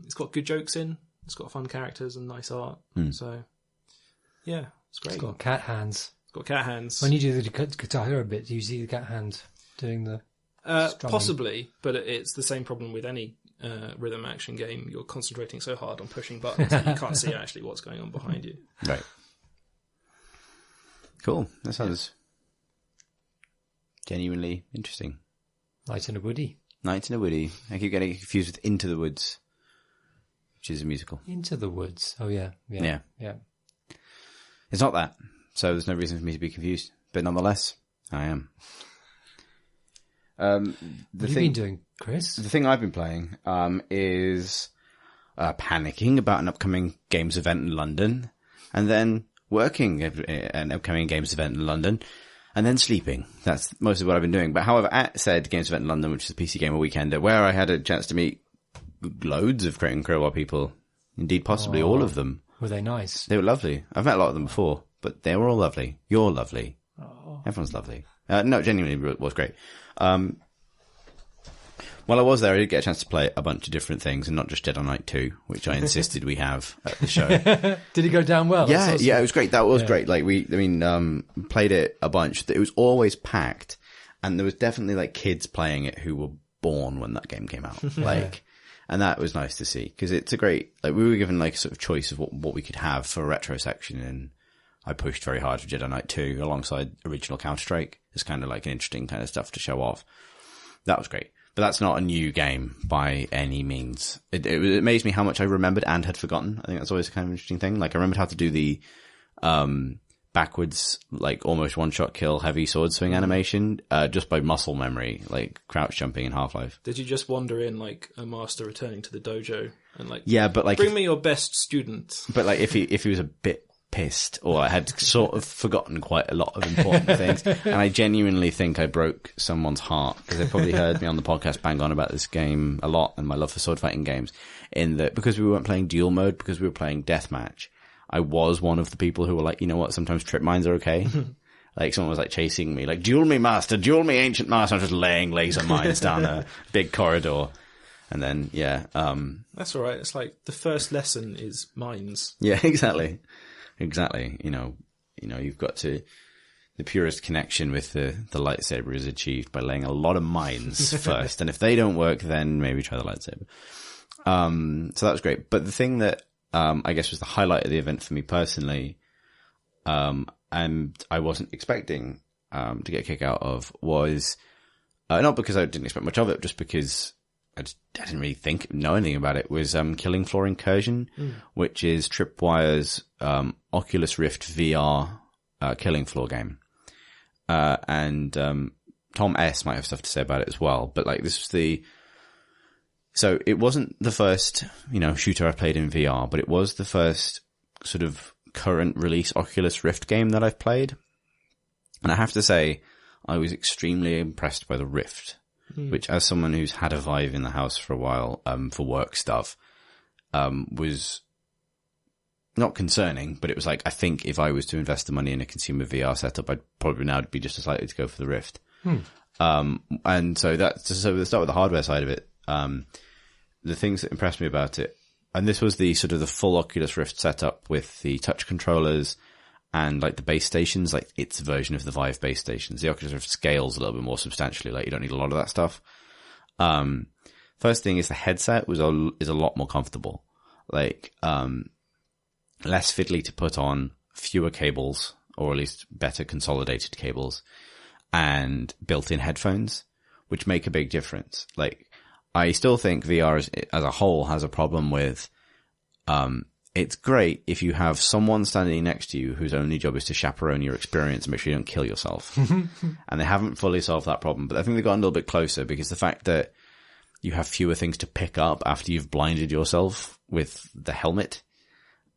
It's got good jokes in. It's got fun characters and nice art. So, yeah, it's great. It's got cat hands. It's got cat hands. When you do the Guitar Hero bit, do you see the cat hand doing the strumming? Possibly, but it's the same problem with any rhythm action game. You're concentrating so hard on pushing buttons that you can't see actually what's going on behind you. Right. Cool. That sounds genuinely interesting. Night in a Woody. Night in a Woody. I keep getting confused with Into the Woods, which is a musical. Into the Woods. Oh, yeah. Yeah. Yeah. It's not that, so there's no reason for me to be confused. But nonetheless, I am. What have you been doing, Chris? The thing I've been playing is panicking about an upcoming games event in London, and then working at an upcoming games event in London, and then sleeping. That's mostly what I've been doing. But however, at said games event in London, which is a PC Gamer Weekender, where I had a chance to meet loads of Crate and Crowbar people, indeed possibly all of them. Were they nice? They were lovely. I've met a lot of them before, but they were all lovely. You're lovely. Oh. Everyone's lovely. No, genuinely, it was great. While I was there, I did get a chance to play a bunch of different things, and not just Jedi Knight 2, which I insisted we have at the show. Did it go down well? Yeah, yeah, it was great. That was great. Like played it a bunch. It was always packed, and there was definitely like kids playing it who were born when that game came out. Like, and that was nice to see, because it's a great, like, we were given like a sort of choice of what we could have for a retro section, and I pushed very hard for Jedi Knight 2 alongside original Counter-Strike. It's kind of like an interesting kind of stuff to show off. That was great. But that's not a new game by any means. It amazed me how much I remembered and had forgotten. I think that's always a kind of interesting thing. Like, I remembered how to do the backwards, like, almost one-shot kill heavy sword swing animation just by muscle memory, like crouch jumping in Half-Life. Did you just wander in like a master returning to the dojo and like, yeah, but like, bring me your best student? But like, if he was a bit pissed, or I had sort of forgotten quite a lot of important things, and I genuinely think I broke someone's heart, because they probably heard me on the podcast bang on about this game a lot and my love for sword fighting games, in that because we weren't playing duel mode, because we were playing deathmatch, I was one of the people who were like, you know what, sometimes trip mines are okay. Like, someone was like chasing me, like, duel me master, duel me ancient master. I'm just laying laser mines down a big corridor. And then, yeah. That's all right. It's like the first lesson is mines. Yeah, exactly. Exactly. You know, you've got to, the purest connection with the lightsaber is achieved by laying a lot of mines first. And if they don't work, then maybe try the lightsaber. So that was great. But the thing that, I guess was the highlight of the event for me personally, and I wasn't expecting, to get a kick out of, was, not because I didn't expect much of it, just because I didn't really know anything about it, was Killing Floor Incursion, which is Tripwire's Oculus Rift VR Killing Floor game. And Tom S. might have stuff to say about it as well, but like, this was so it wasn't the first, shooter I played in VR, but it was the first sort of current release Oculus Rift game that I've played. And I have to say, I was extremely impressed by the Rift. Which, as someone who's had a Vive in the house for a while, for work stuff, was not concerning, but it was like, I think if I was to invest the money in a consumer VR setup, I'd probably now be just as likely to go for the Rift. And so let's start with the hardware side of it. The things that impressed me about it, and this was the sort of the full Oculus Rift setup with the touch controllers and like the base stations, like its version of the Vive base stations. The Oculus Rift scales a little bit more substantially, like you don't need a lot of that stuff. First thing is the headset is a lot more comfortable. Like, less fiddly to put on, fewer cables, or at least better consolidated cables, and built-in headphones, which make a big difference. Like, I still think VR as a whole has a problem with, it's great if you have someone standing next to you whose only job is to chaperone your experience and make sure you don't kill yourself. And they haven't fully solved that problem, but I think they've gotten a little bit closer because the fact that you have fewer things to pick up after you've blinded yourself with the helmet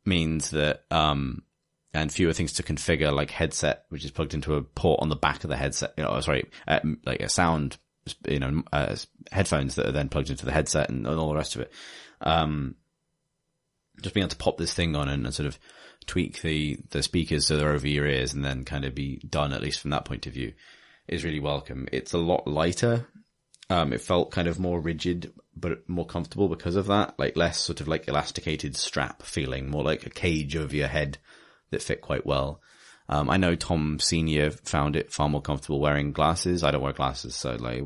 means that, and fewer things to configure, like headset, which is plugged into a port on the back of the headset, like a sound, headphones that are then plugged into the headset and all the rest of it. Just being able to pop this thing on and sort of tweak the speakers so they're over your ears and then kind of be done, at least from that point of view, is really welcome. It's a lot lighter. It felt kind of more rigid, but more comfortable because of that. Like less sort of like elasticated strap feeling, more like a cage over your head that fit quite well. I know Tom Senior found it far more comfortable wearing glasses. I don't wear glasses, so like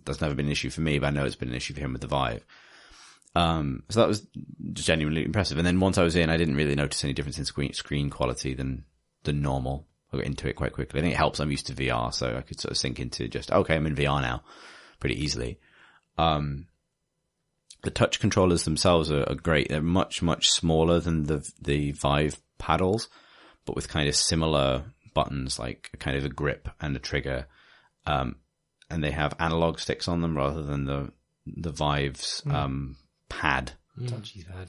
that's never been an issue for me, but I know it's been an issue for him with the Vive. So that was genuinely impressive. And then once I was in, I didn't really notice any difference in screen quality than normal. I got into it quite quickly. I think it helps. I'm used to VR, so I could sort of sink into just, okay, I'm in VR now pretty easily. The touch controllers themselves are great. They're much, much smaller than the Vive paddles, but with kind of similar buttons, like kind of a grip and a trigger. And they have analog sticks on them rather than the Vive's, pad.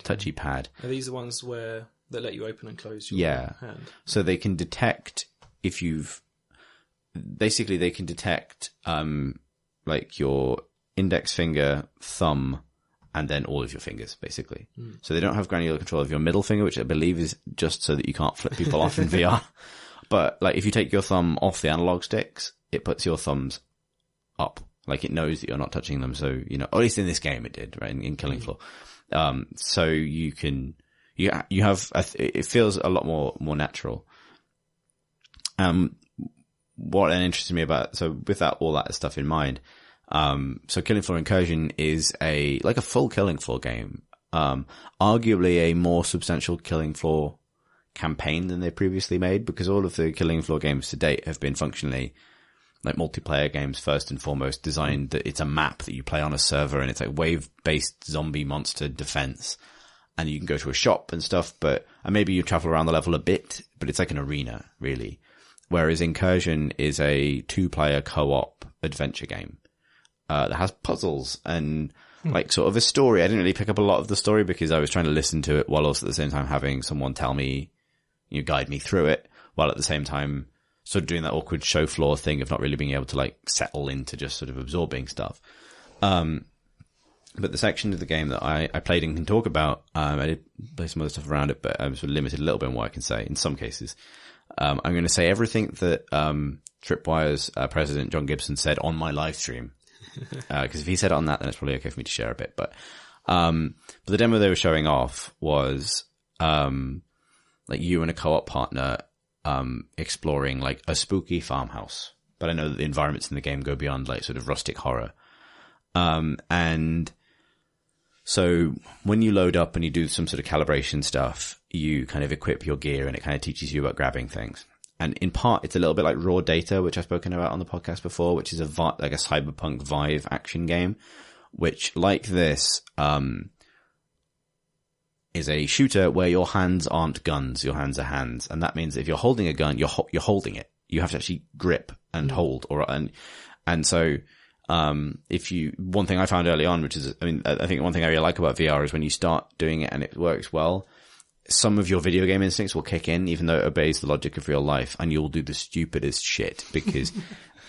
Touchy pad. Are these the ones that let you open and close your hand? So they can detect they can detect, like your index finger, thumb, and then all of your fingers, basically. So they don't have granular control of your middle finger, which I believe is just so that you can't flip people off in VR. But like if you take your thumb off the analog sticks, it puts your thumbs up. Like it knows that you're not touching them. So, at least in this game it did, right? In Killing Floor. So you can, it feels a lot more natural. What interested me so with all that stuff in mind, so Killing Floor Incursion is a full Killing Floor game. Arguably a more substantial Killing Floor campaign than they previously made, because all of the Killing Floor games to date have been functionally like multiplayer games first and foremost, designed that it's a map that you play on a server and it's like wave-based zombie monster defense. And you can go to a shop and stuff, and maybe you travel around the level a bit, but it's like an arena, really. Whereas Incursion is a 2-player co-op adventure game, that has puzzles and like sort of a story. I didn't really pick up a lot of the story because I was trying to listen to it while also at the same time having someone tell me, guide me through it, while at the same time sort of doing that awkward show floor thing of not really being able to like settle into just sort of absorbing stuff. But the section of the game that I played and can talk about, I did play some other stuff around it, but I'm sort of limited a little bit in what I can say in some cases. I'm going to say everything that Tripwire's president John Gibson said on my live stream, because if he said it on that, then it's probably okay for me to share a bit. But the demo they were showing off was like you and a co-op partner exploring like a spooky farmhouse. But I know that the environments in the game go beyond like sort of rustic horror. And so when you load up and you do some sort of calibration stuff, you kind of equip your gear and it kind of teaches you about grabbing things. And in part, it's a little bit like Raw Data, which I've spoken about on the podcast before, which is like a cyberpunk Vive action game, which like this, is a shooter where your hands aren't guns, your hands are hands. And that means if you're holding a gun, you're holding it. You have to actually grip and hold, and so, one thing I found early on, which is, I think one thing I really like about VR is when you start doing it and it works well, some of your video game instincts will kick in, even though it obeys the logic of real life, and you'll do the stupidest shit because,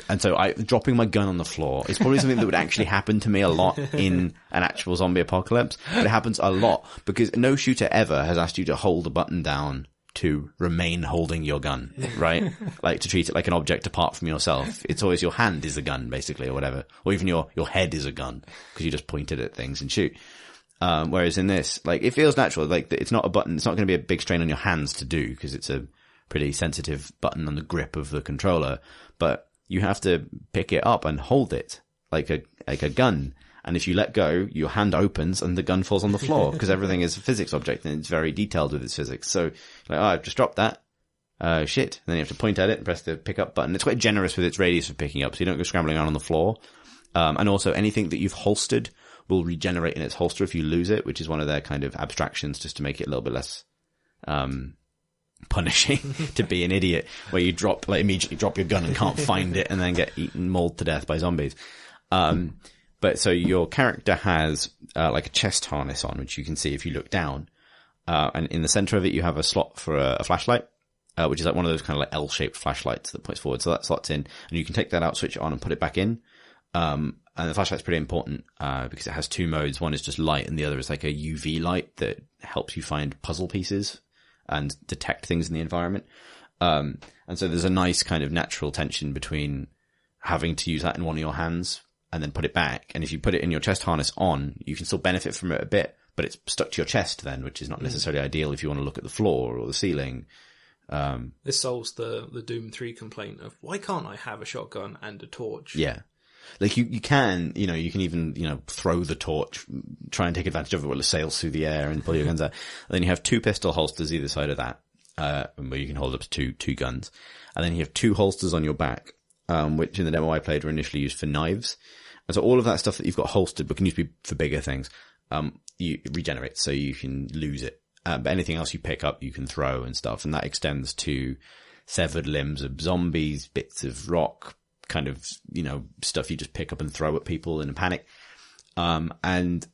and so dropping my gun on the floor is probably something that would actually happen to me a lot in an actual zombie apocalypse, but it happens a lot because no shooter ever has asked you to hold a button down to remain holding your gun, right? Like to treat it like an object apart from yourself. It's always your hand is a gun, basically, or whatever. Or even your head is a gun because you just point it at things and shoot. Whereas in this, like, it feels natural. Like, it's not a button. It's not going to be a big strain on your hands to do because it's a pretty sensitive button on the grip of the controller. But you have to pick it up and hold it like a gun. And if you let go, your hand opens and the gun falls on the floor because everything is a physics object and it's very detailed with its physics. So, like, I've just dropped that. Shit. And then you have to point at it and press the pick up button. It's quite generous with its radius for picking up, so you don't go scrambling around on the floor. And also anything that you've holstered will regenerate in its holster if you lose it, which is one of their kind of abstractions just to make it a little bit less punishing to be an idiot, where you immediately drop your gun and can't find it and then get mauled to death by zombies. But so your character has like a chest harness on, which you can see if you look down. And in the center of it, you have a slot for a flashlight, which is like one of those kind of like L-shaped flashlights that points forward. So that slots in, and you can take that out, switch it on, and put it back in. And the flashlight's pretty important because it has two modes. One is just light, and the other is like a UV light that helps you find puzzle pieces and detect things in the environment. And so there's a nice kind of natural tension between having to use that in one of your hands and then put it back. And if you put it in your chest harness on, you can still benefit from it a bit, but it's stuck to your chest then, which is not necessarily ideal if you want to look at the floor or the ceiling. This solves the Doom 3 complaint of, why can't I have a shotgun and a torch? Yeah. Like you can even, throw the torch, try and take advantage of it while it sails through the air and pull your guns out. And then you have two pistol holsters either side of that, where you can hold up to two guns. And then you have two holsters on your back, which in the demo I played were initially used for knives. And so all of that stuff that you've got holstered, but can use to be for bigger things, you regenerate, so you can lose it. But anything else you pick up, you can throw and stuff. And that extends to severed limbs of zombies, bits of rock, kind of, stuff you just pick up and throw at people in a panic. And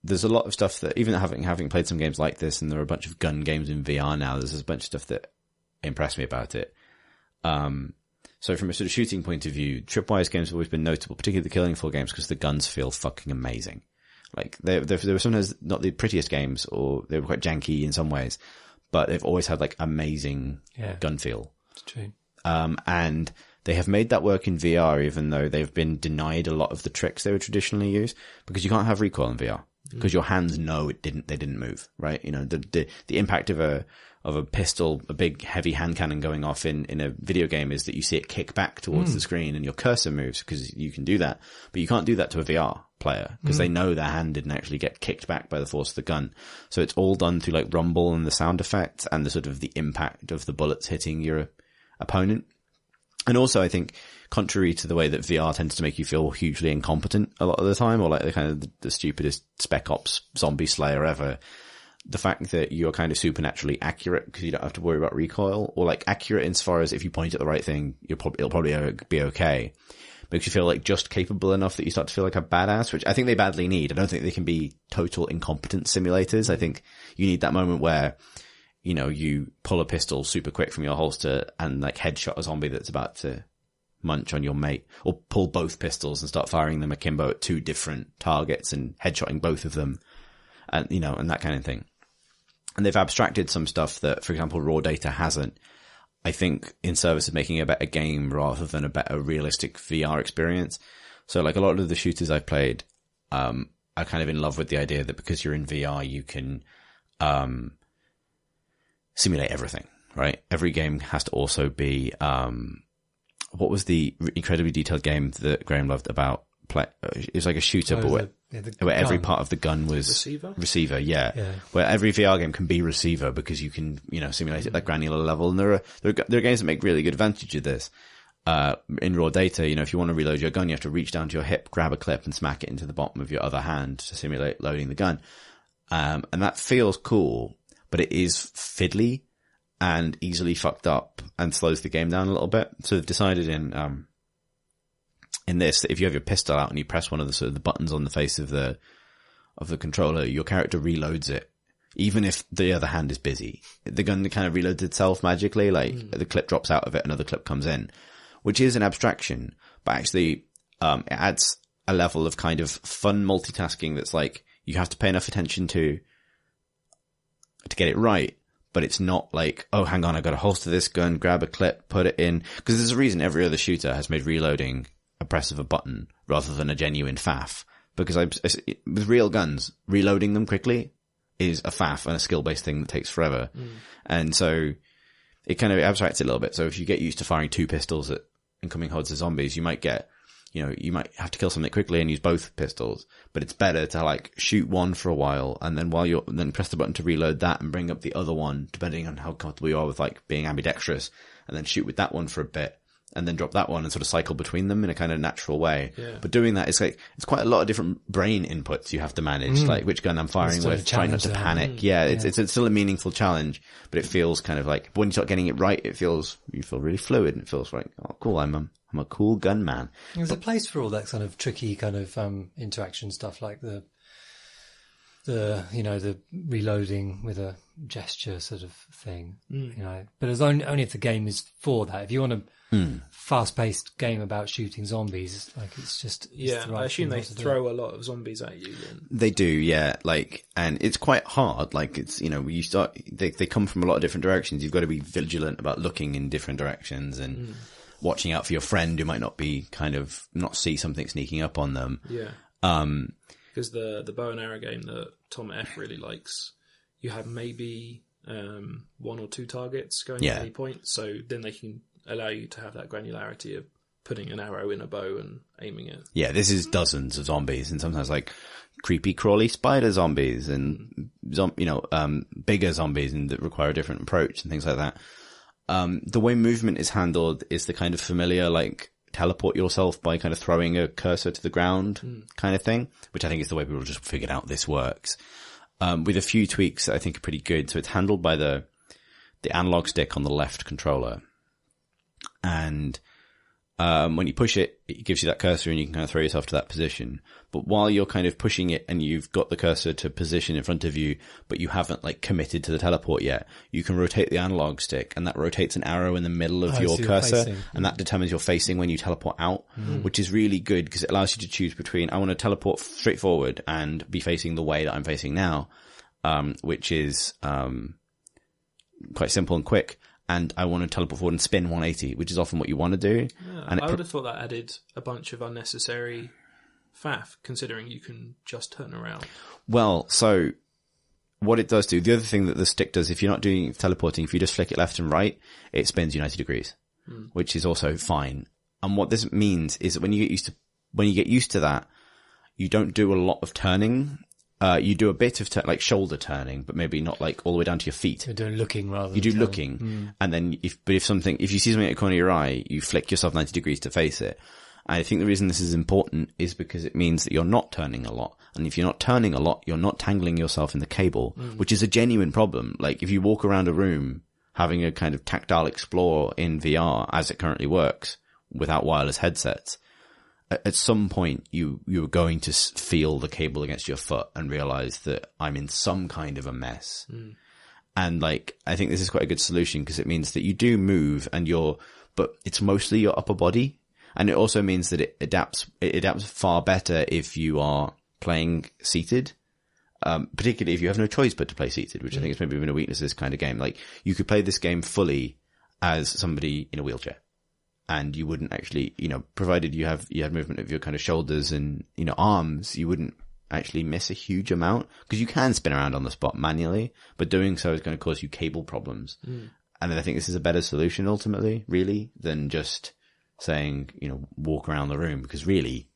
there's a lot of stuff that, even having played some games like this, and there are a bunch of gun games in VR now, there's a bunch of stuff that impressed me about it. So from a sort of shooting point of view, tripwise games have always been notable, particularly the killing floor games, because the guns feel fucking amazing. Like, they were sometimes not the prettiest games, or they were quite janky in some ways, but they've always had like amazing gun feel. It's true. And they have made that work in VR, even though they've been denied a lot of the tricks they would traditionally use, because you can't have recoil in VR, because your hands know they didn't move, right? The impact of a pistol, a big heavy hand cannon going off in a video game is that you see it kick back towards the screen and your cursor moves, because you can do that. But you can't do that to a VR player, because they know their hand didn't actually get kicked back by the force of the gun. So it's all done through like rumble and the sound effects and the sort of the impact of the bullets hitting your opponent. And also, I think, contrary to the way that VR tends to make you feel hugely incompetent a lot of the time, or like the kind of the stupidest Spec Ops zombie slayer ever, the fact that you're kind of supernaturally accurate because you don't have to worry about recoil, or like accurate insofar as if you point at the right thing, it'll probably be okay, makes you feel like just capable enough that you start to feel like a badass, which I think they badly need. I don't think they can be total incompetence simulators. I think you need that moment where, you pull a pistol super quick from your holster and like headshot a zombie that's about to munch on your mate, or pull both pistols and start firing them akimbo at two different targets and headshotting both of them, and and that kind of thing. And they've abstracted some stuff that, for example, Raw Data hasn't, I think, in service of making a better game rather than a better realistic VR experience. So like a lot of the shooters I've played, are kind of in love with the idea that because you're in VR, you can, simulate everything, right? Every game has to also be, what was the incredibly detailed game that Graham loved about it was like a shooter, but where every part of the gun was receiver, yeah. Where every VR game can be receiver because you can, simulate it at that granular level. And there are games that make really good advantage of this. In Raw Data, if you want to reload your gun, you have to reach down to your hip, grab a clip and smack it into the bottom of your other hand to simulate loading the gun. And that feels cool, but it is fiddly and easily fucked up and slows the game down a little bit. So they've decided in this, that if you have your pistol out and you press one of the sort of the buttons on the face of the controller, your character reloads it, even if the other hand is busy. The gun kind of reloads itself magically, like the clip drops out of it, another clip comes in, which is an abstraction, but actually, it adds a level of kind of fun multitasking that's like, you have to pay enough attention to get it right. But it's not like, oh, hang on, I got to holster this gun, grab a clip, put it in. Because there's a reason every other shooter has made reloading a press of a button rather than a genuine faff. Because with real guns, reloading them quickly is a faff and a skill-based thing that takes forever. And so it kind of abstracts it a little bit. So if you get used to firing two pistols at incoming hordes of zombies, you might get, you might have to kill something quickly and use both pistols, but it's better to like shoot one for a while and then then press the button to reload that and bring up the other one, depending on how comfortable you are with like being ambidextrous, and then shoot with that one for a bit and then drop that one and sort of cycle between them in a kind of natural way. Yeah. But doing that, it's quite a lot of different brain inputs you have to manage, like which gun I'm firing with, trying not to panic. Yeah, it's still a meaningful challenge, but it feels kind of like when you start getting it right, you feel really fluid and it feels like, oh cool, I'm a cool gunman. There's a place for all that kind of tricky kind of interaction stuff, like the reloading with a gesture sort of thing, but it's only if the game is for that. If you want a fast-paced game about shooting zombies, like it's the right I assume they thing to throw a lot of zombies at you then. They do, yeah. And it's quite hard. Like it's, they come from a lot of different directions. You've got to be vigilant about looking in different directions and watching out for your friend who might not see something sneaking up on them. Yeah. Because the bow and arrow game that Tom F really likes, you have maybe 1 or 2 targets going at any point, so then they can allow you to have that granularity of putting an arrow in a bow and aiming it. Yeah, this is dozens of zombies, and sometimes like creepy crawly spider zombies and bigger zombies and that require a different approach and things like that. The way movement is handled is the kind of familiar like teleport yourself by kind of throwing a cursor to the ground kind of thing, which I think is the way people just figured out this works. With a few tweaks that I think are pretty good. So it's handled by the analog stick on the left controller. And when you push it, it gives you that cursor and you can kind of throw yourself to that position. But while you're kind of pushing it and you've got the cursor to position in front of you, but you haven't like committed to the teleport yet, you can rotate the analog stick and that rotates an arrow in the middle of your cursor and that determines your facing when you teleport out, which is really good because it allows you to choose between I want to teleport straight forward and be facing the way that I'm facing now, which is quite simple and quick. And I want to teleport forward and spin 180, which is often what you want to do. Yeah, and I would have thought that added a bunch of unnecessary faff, considering you can just turn around. Well, so what it does do, the other thing that the stick does, if you're not doing teleporting, if you just flick it left and right, it spins you 90 degrees, which is also fine. And what this means is that when you get used to that, you don't do a lot of turning. You do a bit of like shoulder turning, but maybe not like all the way down to your feet. You're doing looking rather than you do looking. And then if you see something at the corner of your eye, you flick yourself 90 degrees to face it. And I think the reason this is important is because it means that you're not turning a lot. And if you're not turning a lot, you're not tangling yourself in the cable, which is a genuine problem. Like if you walk around a room having a kind of tactile explore in VR as it currently works without wireless headsets, at some point you're going to feel the cable against your foot and realize that I'm in some kind of a mess. And like, I think this is quite a good solution because it means that you do move but it's mostly your upper body. And it also means that it adapts far better if you are playing seated. Particularly if you have no choice but to play seated, which I think is maybe been a weakness of this kind of game. Like you could play this game fully as somebody in a wheelchair. And you wouldn't actually, provided you had movement of your kind of shoulders and, arms, you wouldn't actually miss a huge amount because you can spin around on the spot manually, but doing so is going to cause you cable problems. And I think this is a better solution ultimately, really, than just saying, walk around the room because really,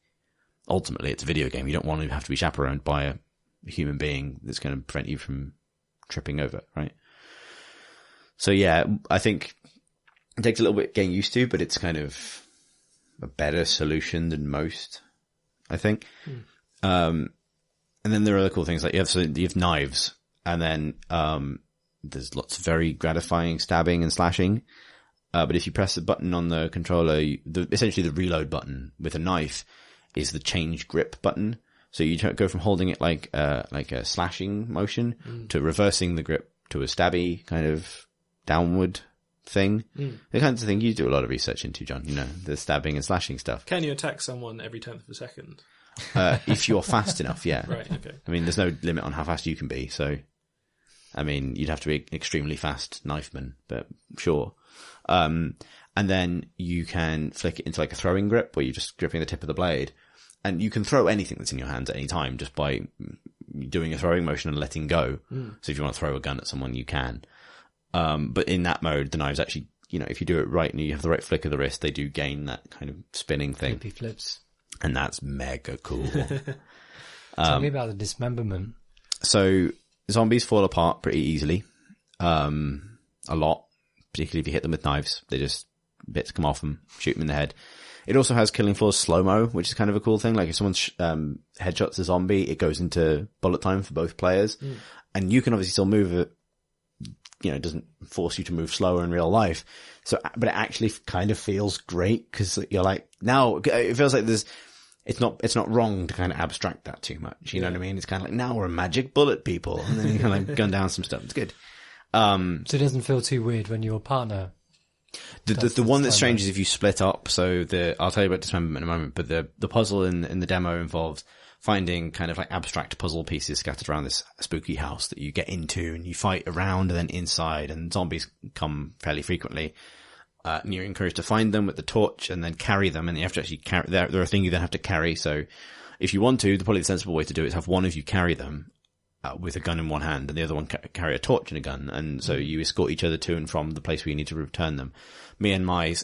ultimately it's a video game. You don't want to have to be chaperoned by a human being that's going to prevent you from tripping over, right? So yeah, I think it takes a little bit getting used to, but it's kind of a better solution than most, I think. And then there are other cool things like you have knives, and then there's lots of very gratifying stabbing and slashing. But if you press the button on the controller, essentially the reload button with a knife is the change grip button. So you go from holding it like a slashing motion to reversing the grip to a stabby kind of downward thing. The kinds of thing you do a lot of research into, John, the stabbing and slashing stuff. Can you attack someone every 10th of a second? If you're fast enough, yeah. Right, okay. I mean, there's no limit on how fast you can be, so, I mean, you'd have to be an extremely fast knifeman, but sure. And then you can flick it into like a throwing grip where you're just gripping the tip of the blade, and you can throw anything that's in your hands at any time just by doing a throwing motion and letting go. So if you want to throw a gun at someone, you can. But in that mode, the knives actually, if you do it right and you have the right flick of the wrist, they do gain that kind of spinning thing. Flippy flips. And that's mega cool. Tell me about the dismemberment. So zombies fall apart pretty easily. A lot, particularly if you hit them with knives. They just bits come off them, shoot them in the head. It also has killing floors slow-mo, which is kind of a cool thing. Like if someone headshots a zombie, it goes into bullet time for both players. And you can obviously still move it. You know, it doesn't force you to move slower in real life. So, but it actually kind of feels great because you're like, now it feels like it's not wrong to kind of abstract that too much. You know what I mean? It's kind of like, now we're magic bullet people. And then you kind of like gun down some stuff. It's good. So it doesn't feel too weird when your partner. The one that's strange is if you split up. So I'll tell you about Dismemberment in a moment, but the puzzle in the demo involves finding kind of like abstract puzzle pieces scattered around this spooky house that you get into and you fight around and then inside, and zombies come fairly frequently. And you're encouraged to find them with the torch and then carry them, and you have to actually carry, they're a thing you then have to carry. So if you want to, probably the sensible way to do it is have one of you carry them, with a gun in one hand and the other one carry a torch and a gun. And so you escort each other to and from the place where you need to return them. Me and my,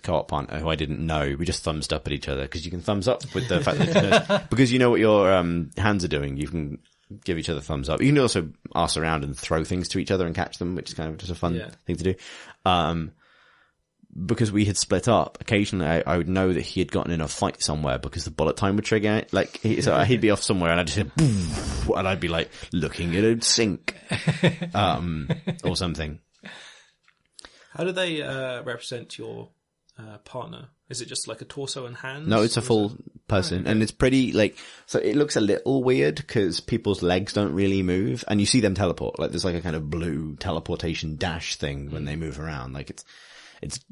co-op partner, who I didn't know, we just thumbs up at each other because you can thumbs up with the fact that, because you know what your, hands are doing. You can give each other thumbs up. You can also arse around and throw things to each other and catch them, which is kind of just a fun thing to do. Because we had split up, occasionally I would know that he had gotten in a fight somewhere because the bullet time would trigger it. Like, he'd be off somewhere and I'd just hear, boom, and I'd be like, looking at a sink, or something. How do they, represent your, partner? Is it just like a torso and hands? No, it's a full person. And it's pretty, like, so it looks a little weird because people's legs don't really move and you see them teleport. Like, there's like a kind of blue teleportation dash thing when they move around. Like, it's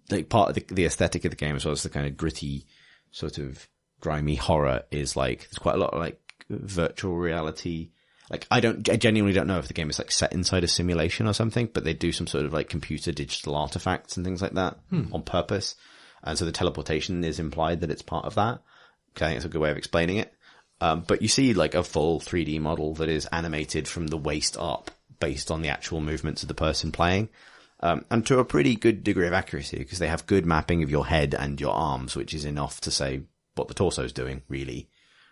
like part of the aesthetic of the game as well as the kind of gritty, sort of grimy horror is like, there's quite a lot of like virtual reality. Like, I genuinely don't know if the game is like set inside a simulation or something, but they do some sort of like computer digital artifacts and things like that on purpose. And so the teleportation is implied that it's part of that. Okay, I think it's a good way of explaining it. But you see like a full 3D model that is animated from the waist up based on the actual movements of the person playing. And to a pretty good degree of accuracy because they have good mapping of your head and your arms, which is enough to say what the torso's doing, really.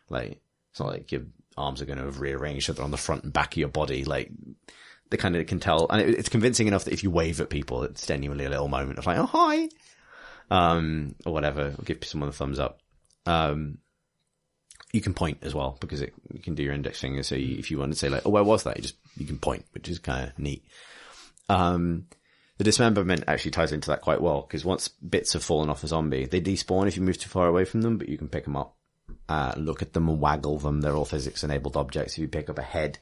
Like, it's not like your arms are going to have rearranged so they're on the front and back of your body. Like, they kind of can tell. And it's convincing enough that if you wave at people, it's genuinely a little moment of like, oh, hi. Or whatever. Or give someone a thumbs up. You can point as well because you can do your index finger. So if you want to say like, oh, where was that? You can point, which is kind of neat. The dismemberment actually ties into that quite well because once bits have fallen off a zombie, they despawn if you move too far away from them, but you can pick them up, look at them and waggle them. They're all physics-enabled objects. If you pick up a head,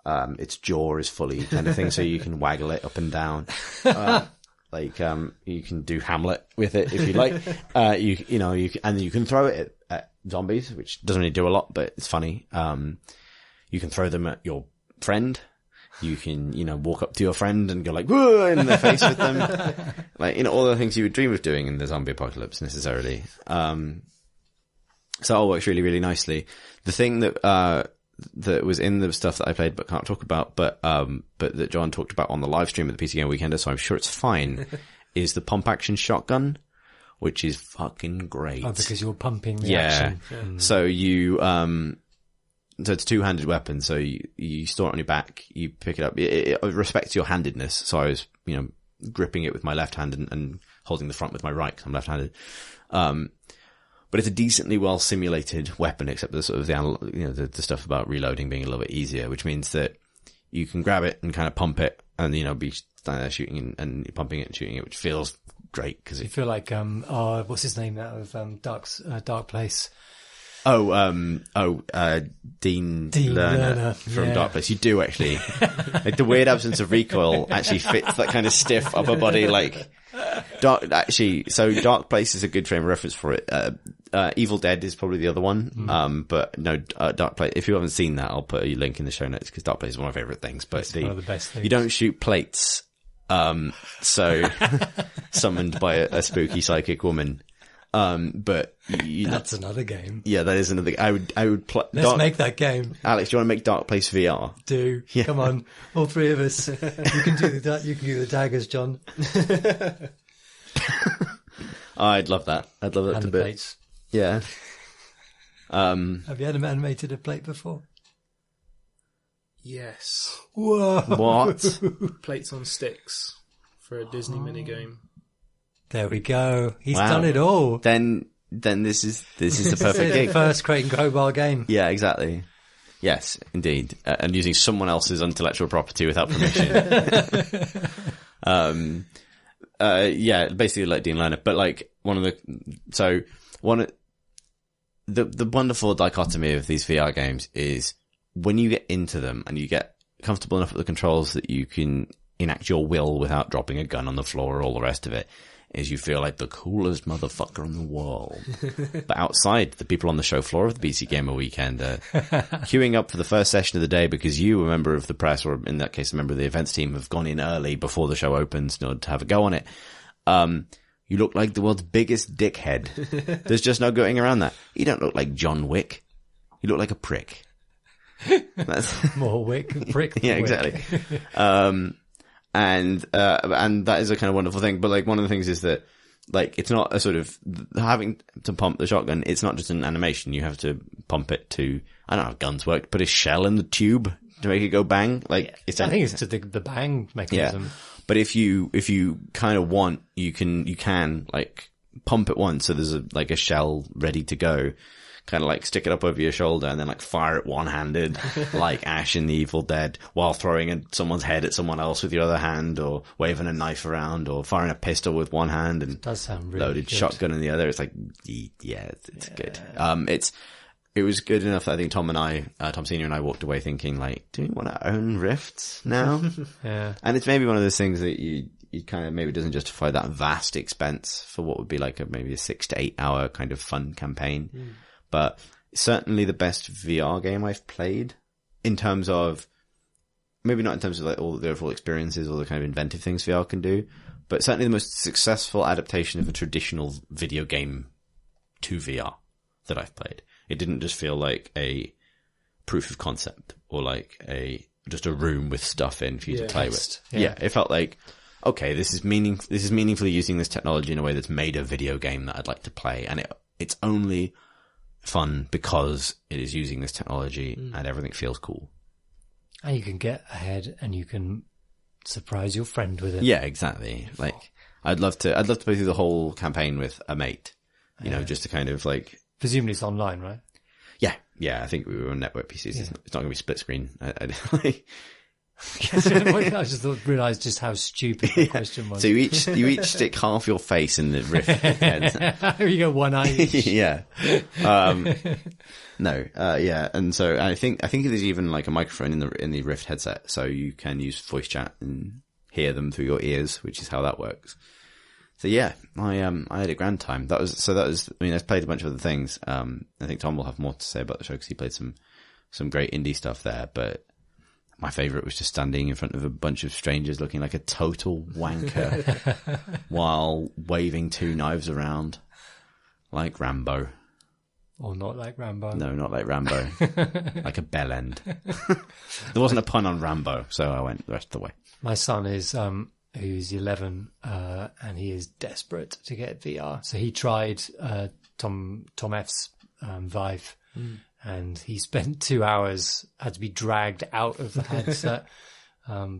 its jaw is fully kind of thing, so you can waggle it up and down. You can do Hamlet with it if you like. You can throw it at zombies, which doesn't really do a lot, but it's funny. You can throw them at your friend. You can, walk up to your friend and go like, whoa, in their face with them. Like, all the things you would dream of doing in the zombie apocalypse necessarily. So it all works really, really nicely. The thing that was in the stuff that I played but can't talk about, but that John talked about on the live stream at the PC Game Weekender, so I'm sure it's fine, is the pump action shotgun, which is fucking great. Oh, because you're pumping the action. Yeah. So you, so it's a two-handed weapon, so you store it on your back, you pick it up. It respects your handedness, so I was, gripping it with my left hand and holding the front with my right, 'cause I'm left-handed. But it's a decently well-simulated weapon, except the sort of the stuff about reloading being a little bit easier, which means that you can grab it and kind of pump it and, be standing there shooting and pumping it and shooting it, which feels great. Cause you feel like, what's his name now of, Dark Place? Dean Lerner from Dark Place. You do actually. Like the weird absence of recoil actually fits that kind of stiff upper body, like Dark Place is a good frame of reference for it. Evil Dead is probably the other one. But no, Dark Place, if you haven't seen that, I'll put a link in the show notes because Dark Place is one of my favorite things, but it's one of the best things. You don't shoot plates. So summoned by a spooky psychic woman. But that's another game. Yeah, that is another. I would play. Let's make that game. Alex, do you want to make Dark Place VR? Do. Yeah. Come on, all three of us. You can do the daggers, John. I'd love that. I'd love that and to the bit. Plates. Yeah. Have you had animated a plate before? Yes. Whoa. What? Plates on sticks for a Disney minigame. There we go. He's Wow. done it all. Then this is the perfect gig. First Crate and Crowbar game. Yeah, exactly. Yes, indeed. And using someone else's intellectual property without permission. Yeah, basically like Dean Leonard. But like the wonderful dichotomy of these VR games is when you get into them and you get comfortable enough with the controls that you can enact your will without dropping a gun on the floor or all the rest of it, is you feel like the coolest motherfucker in the world. But outside, the people on the show floor of the BC Gamer Weekend are queuing up for the first session of the day because you, a member of the press, or in that case, a member of the events team, have gone in early before the show opens in order to have a go on it. You look like the world's biggest dickhead. There's just no going around that. You don't look like John Wick. You look like a prick. That's More Wick, prick. yeah, Wick. exactly. And that is a kind of wonderful thing. But like one of the things is that like it's not a sort of having to pump the shotgun. It's not just an animation. You have to pump it to, I don't know how guns work, put a shell in the tube to make it go bang. Like it's I think it's to the bang mechanism. yeah. But if you kind of want, you can like pump it once. So there's a shell ready to go. Kind of like stick it up over your shoulder and then like fire it one-handed, like Ash in The Evil Dead, while throwing someone's head at someone else with your other hand, or waving a knife around, or firing a pistol with one hand and Does sound really loaded good. shotgun in the other. It's like, yeah, it's good. It was good enough that I think Tom Senior and I walked away thinking like, do we want to own Rifts now? Yeah. And it's maybe one of those things that you kind of maybe doesn't justify that vast expense for what would be like maybe a 6 to 8 hour kind of fun campaign. But certainly the best VR game I've played in terms of, maybe not in terms of like all the overall experiences or the kind of inventive things VR can do, but certainly the most successful adaptation of a traditional video game to VR that I've played. It didn't just feel like a proof of concept or like just a room with stuff in for you to play with. Yeah, it felt like, okay, this is meaningfully using this technology in a way that's made a video game that I'd like to play, and it's only fun because it is using this technology and everything feels cool. And you can get ahead and you can surprise your friend with it. Yeah, exactly. Like I'd love to play through the whole campaign with a mate, you know, just to kind of like, Presumably it's online, right? yeah, I think we were on network PCs. Yeah. It's not going to be split screen. I just realised just how stupid the question was. So you each stick half your face in the Rift. You got one eye each. Yeah. Yeah. And so I think there's even like a microphone in the Rift headset, so you can use voice chat and hear them through your ears, which is how that works. So yeah, I had a grand time. That was, I mean, I've played a bunch of other things. I think Tom will have more to say about the show because he played some great indie stuff there, but my favourite was just standing in front of a bunch of strangers looking like a total wanker while waving two knives around like Rambo. Or not like Rambo. No, not like Rambo. Like a bell end. There wasn't a pun on Rambo, so I went the rest of the way. My son is, who's 11, and he is desperate to get VR. So he tried, Tom F's, Vive. And he spent 2 hours, had to be dragged out of the headset,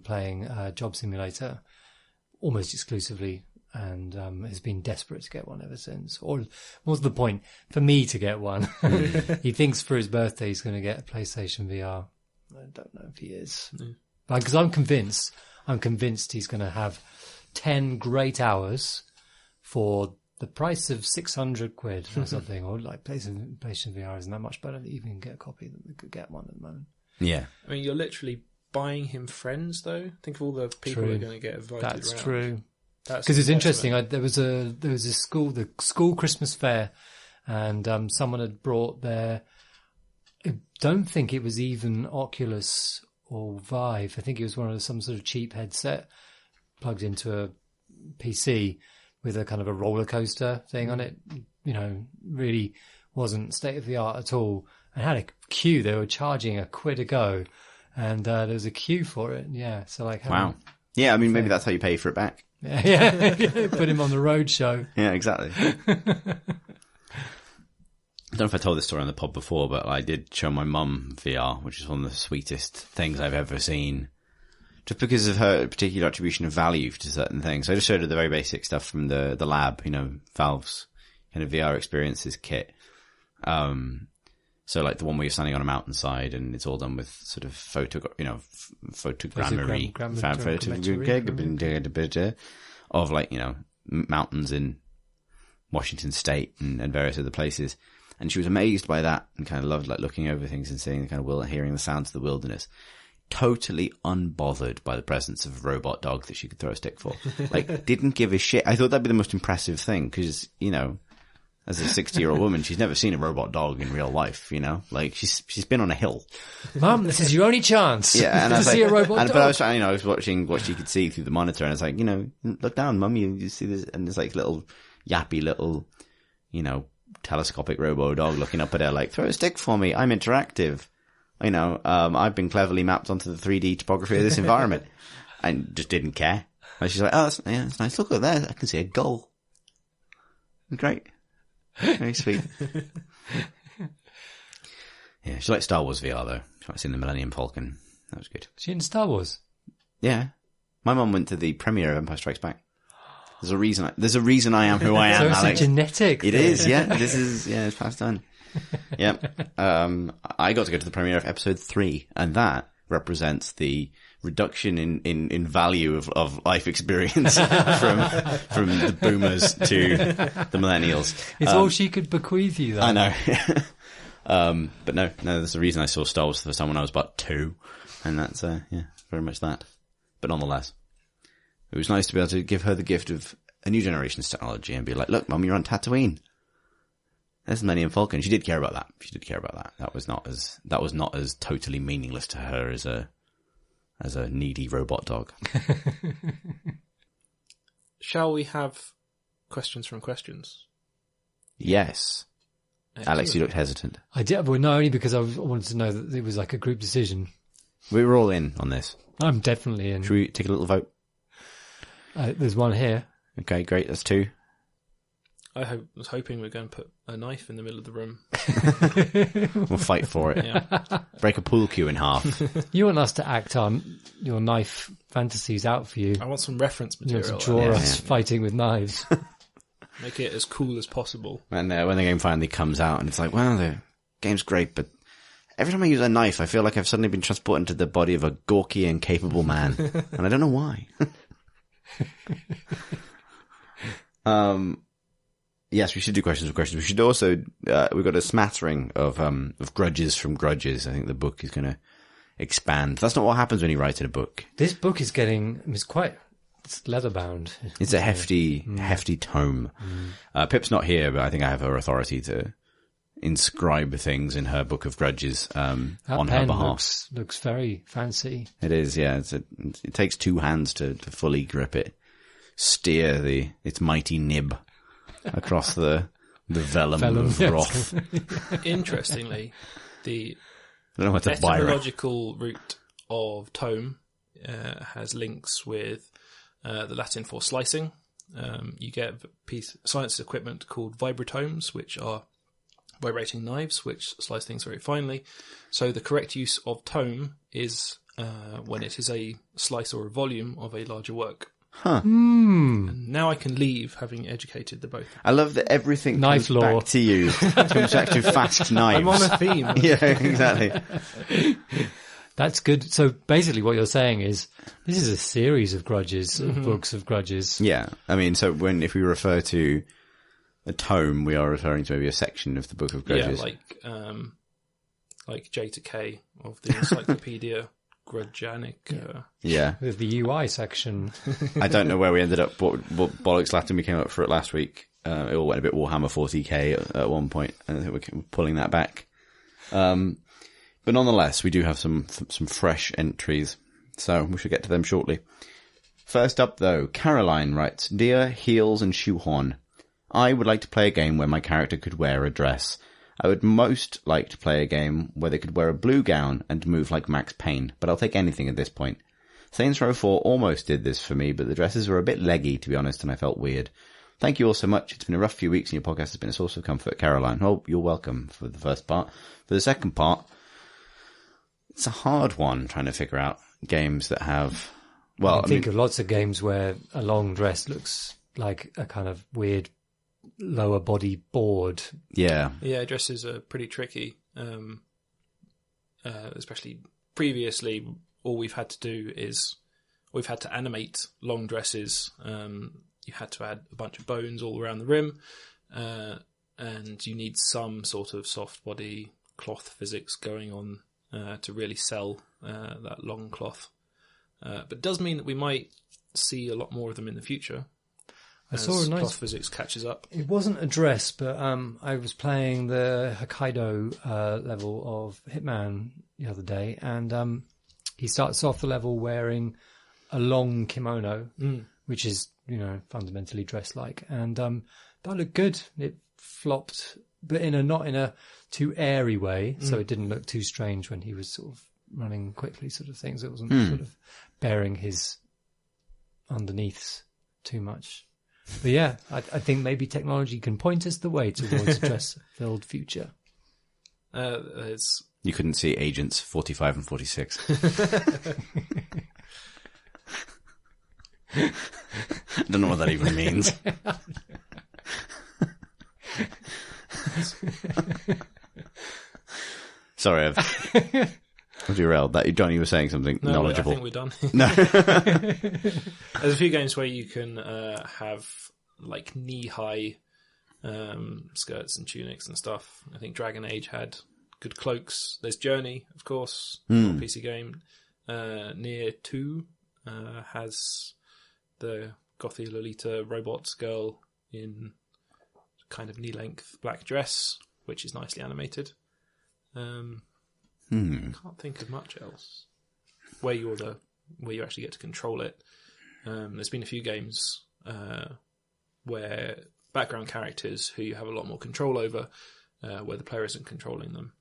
playing Job Simulator almost exclusively, and has been desperate to get one ever since. Or what's the point? For me to get one. He thinks for his birthday he's going to get a PlayStation VR. I don't know if he is. Because I'm convinced he's going to have 10 great hours for the price of 600 quid or something, or like PlayStation VR isn't that much better. You even get a copy that we could get one at the moment. Yeah. I mean, you're literally buying him friends, though. Think of all the people who are going to get invited around. That's true. Because it's interesting. There was a school Christmas fair, and someone had brought their. I don't think it was even Oculus or Vive. I think it was some sort of cheap headset plugged into a PC with a kind of a roller coaster thing on it. You know, really wasn't state of the art at all. And had a queue. They were charging £1 a go, and there was a queue for it. Yeah, so like wow. Yeah, I mean, maybe that's how you pay for it back. Yeah, put him on the road show. Yeah, exactly. I don't know if I told this story on the pod before, but I did show my mum VR, which is one of the sweetest things I've ever seen. just because of her particular attribution of value to certain things. I just showed her the very basic stuff from the lab, Valve's kind of VR experiences kit. So like the one where you're standing on a mountainside and it's all done with sort of photogrammetry of like, mountains in Washington State and various other places. And she was amazed by that and kind of loved like looking over things and seeing the kind of hearing the sounds of the wilderness. Totally unbothered by the presence of a robot dog that she could throw a stick for. Like, didn't give a shit. I thought that'd be the most impressive thing because, as a 60-year-old woman, she's never seen a robot dog in real life, Like, she's been on a hill. Mum, this is your only chance. Yeah, and to see a robot dog. But I was trying, I was watching what she could see through the monitor, and it's like, look down, Mum, you see this, and there's like little yappy little, telescopic robo dog looking up at her like, throw a stick for me, I'm interactive. I've been cleverly mapped onto the 3D topography of this environment, and just didn't care. And she's like, oh, that's nice. Look at that, I can see a gull. Great. Very sweet. Yeah, she liked Star Wars VR though. She liked seeing the Millennium Falcon. That was good. She in Star Wars? Yeah. My mum went to the premiere of Empire Strikes Back. There's a reason I am who I am, so it's Alex. a genetic It thing. is, yeah. It's passed on. Yeah. I got to go to the premiere of episode 3, and that represents the reduction in value of life experience from the boomers to the millennials. It's all she could bequeath you, though. I know. But no, there's a reason I saw Star Wars for the first time when I was about 2, and that's, very much that. But nonetheless, it was nice to be able to give her the gift of a new generation's technology and be like, look, Mum, you're on Tatooine. There's the Millennium Falcon. She did care about that. That was not as totally meaningless to her as a needy robot dog. Shall we have questions from questions? Yes. Alex, you looked hesitant. I did, well, no, only because I wanted to know that it was like a group decision. We were all in on this. I'm definitely in. Should we take a little vote? There's one here. Okay, great. That's 2. I was hoping we were going to put a knife in the middle of the room. We'll fight for it. Yeah. Break a pool cue in half. You want us to act your knife fantasies out for you. I want some reference You want material. to draw us fighting with knives. Make it as cool as possible. And when the game finally comes out and it's like, well, the game's great, but every time I use a knife, I feel like I've suddenly been transported into the body of a gawky and capable man. And I don't know why. Yes, we should do questions. We should also, we've got a smattering of grudges from Grudges. I think the book is going to expand. That's not what happens when you write in a book. This book is it's leather bound. It's a hefty tome. Pip's not here, but I think I have her authority to inscribe things in her book of Grudges, on her behalf. Looks very fancy. It is, yeah. It takes 2 hands to fully grip it. Steer its mighty nib across the vellum of wrath. Interestingly, the I don't know what to buy. etymological root of tome has links with the Latin for slicing. You get a piece of science equipment called vibrotomes, which are vibrating knives, which slice things very finely. So the correct use of tome is when it is a slice or a volume of a larger work. Huh. And now I can leave, having educated the both. I love that everything Knife comes law. back to you. Comes back to fast knives. I'm on a theme. Yeah, exactly. That's good. So basically what you're saying is this is a series of Grudges, of books of Grudges. Yeah. I mean, so if we refer to a tome, we are referring to maybe a section of the Book of Grudges. Yeah, like J to K of the Encyclopedia Grudgianic. Yeah. With the UI section. I don't know where we ended up, what bollocks Latin we came up for it last week. It all went a bit Warhammer 40k at one point, and I think we're pulling that back. But nonetheless, we do have some fresh entries, so we should get to them shortly. First up, though, Caroline writes, Dear Heels and Shoehorn, I would like to play a game where my character could wear a dress. I would most like to play a game where they could wear a blue gown and move like Max Payne, but I'll take anything at this point. Saints Row 4 almost did this for me, but the dresses were a bit leggy, to be honest, and I felt weird. Thank you all so much. It's been a rough few weeks and your podcast has been a source of comfort, Caroline. Oh, you're welcome for the first part. For the second part, it's a hard one trying to figure out games that have Well, I can think of lots of games where a long dress looks like a kind of weird lower body board. yeah. Yeah, dresses are pretty tricky. Especially previously, all we've had to do is we've had to animate long dresses. You had to add a bunch of bones all around the rim, and you need some sort of soft body cloth physics going on to really sell that long cloth. But it does mean that we might see a lot more of them in the future. I saw a nice cloth physics catches up. It wasn't a dress, but I was playing the Hokkaido level of Hitman the other day, and he starts off the level wearing a long kimono, which is, fundamentally dress-like, and that looked good. It flopped, but not in a too airy way, so it didn't look too strange when he was sort of running quickly, sort of things. It wasn't sort of bearing his underneaths too much. But yeah, I think maybe technology can point us the way towards a dress-filled future. It's You couldn't see Agents 45 and 46. I don't know what that even means. Sorry, I've derailed that. John, you were saying something knowledgeable. I think we're done. No. There's a few games where you can have like knee-high skirts and tunics and stuff. I think Dragon Age had good cloaks. There's Journey, of course, PC game. Nier 2 has the gothy Lolita robot girl in kind of knee-length black dress, which is nicely animated. I can't think of much else where you actually get to control it. There's been a few games where background characters who you have a lot more control over, where the player isn't controlling them,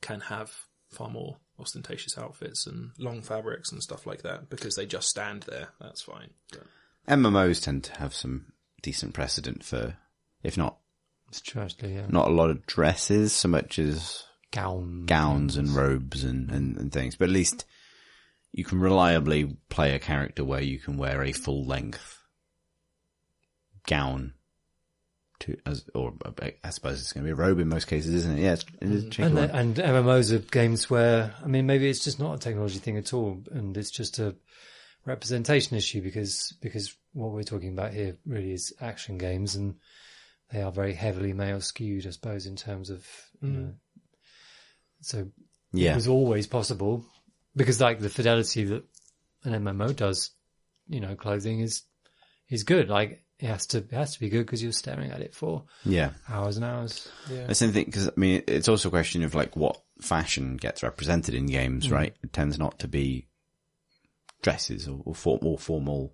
can have far more ostentatious outfits and long fabrics and stuff like that because they just stand there. That's fine. But MMOs tend to have some decent precedent for, if not, It's true, actually, yeah. not a lot of dresses so much as Gowns and robes and things. But at least you can reliably play a character where you can wear a full length gown or I suppose it's going to be a robe in most cases, isn't it? Yeah, it is a and MMOs are games where, I mean, maybe it's just not a technology thing at all, and it's just a representation issue because what we're talking about here really is action games, and they are very heavily male skewed, I suppose, in terms of, so it was always possible because like the fidelity that an MMO does, clothing is good. Like it has to be good because you're staring at it for hours and hours. Yeah. That's the thing, because I mean, it's also a question of like what fashion gets represented in games, right? It tends not to be dresses or formal, formal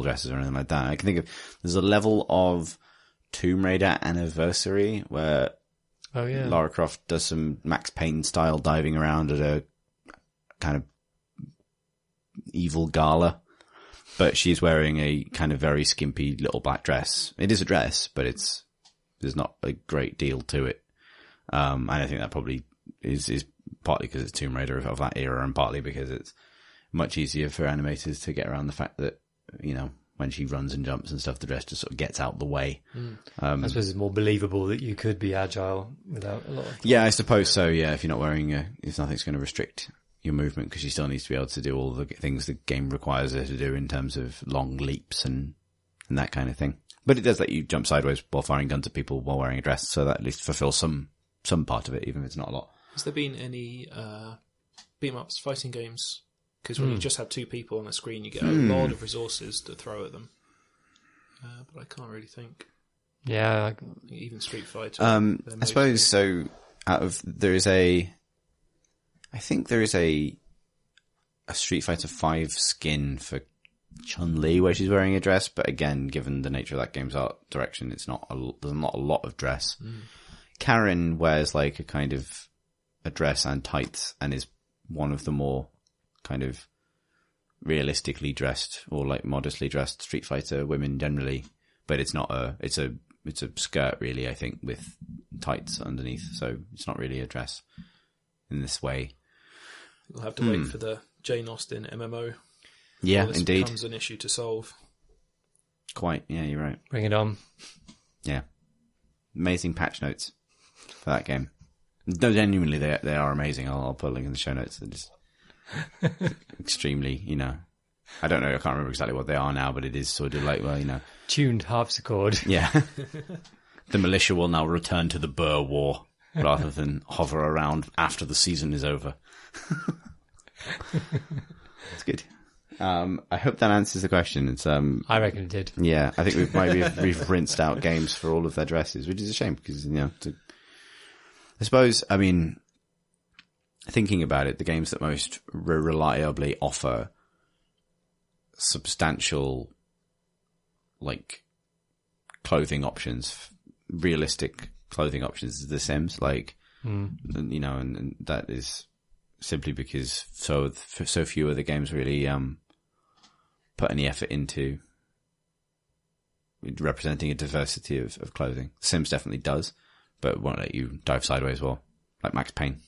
dresses or anything like that. I can think of, there's a level of Tomb Raider Anniversary where Lara Croft does some Max Payne style diving around at a kind of evil gala, but she's wearing a kind of very skimpy little black dress. It is a dress, but there's not a great deal to it. And I think that probably is partly because it's Tomb Raider of that era, and partly because it's much easier for animators to get around the fact that, when she runs and jumps and stuff, the dress just sort of gets out the way. I suppose it's more believable that you could be agile without a lot of... Yeah, I suppose so, yeah. If you're not wearing if nothing's going to restrict your movement, because she still needs to be able to do all the things the game requires her to do in terms of long leaps and that kind of thing. But it does let you jump sideways while firing guns at people while wearing a dress, so that at least fulfills some part of it, even if it's not a lot. Has there been any beat-em-ups fighting games? Because when you just have two people on a screen, you get a lot of resources to throw at them. But I can't really think. Yeah. Even Street Fighter. I suppose so. There is a Street Fighter 5 skin for Chun-Li where she's wearing a dress, but again, given the nature of that game's art direction, there's not a lot of dress. Karen wears like a kind of a dress and tights and is one of the more kind of realistically dressed or like modestly dressed Street Fighter women generally, but it's not it's a skirt really, I think, with tights underneath, so it's not really a dress in this way. You'll have to wait for the Jane Austen MMO. Yeah, this indeed. becomes an issue to solve. Quite. Yeah, you're right. Bring it on. Yeah. Amazing patch notes for that game. No, genuinely, they are amazing. I'll put a link in the show notes. They're just extremely, I don't know, I can't remember exactly what they are now, but it is sort of like, well, Tuned harpsichord. Yeah. The militia will now return to the Boer War rather than hover around after the season is over. It's good. I hope that answers the question. It's I reckon it did. Yeah, I think we've rinsed out games for all of their dresses, which is a shame because I suppose, I mean, thinking about it, the games that most reliably offer substantial, like, clothing options, realistic clothing options is The Sims, like, and that is simply because so few of the games really put any effort into representing a diversity of clothing. Sims definitely does, but won't let you dive sideways well, like Max Payne,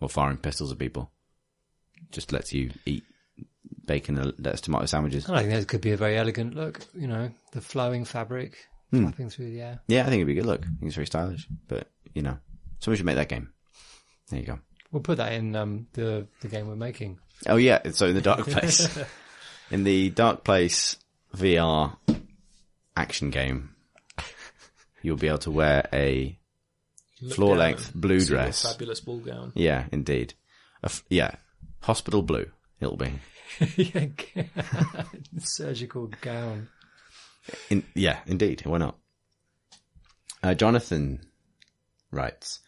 or firing pistols at people. Just lets you eat bacon and lettuce tomato sandwiches. I think that could be a very elegant look, the flowing fabric flapping through the air. Yeah, I think it'd be a good look. I think it's very stylish, but, somebody should make that game. There you go. We'll put that in the game we're making. Oh yeah, so in the Dark Place. In the Dark Place VR action game, you'll be able to wear a floor-length blue dress. Fabulous ball gown. Yeah, indeed. Hospital blue, it'll be. Surgical gown. Indeed. Why not? Jonathan writes,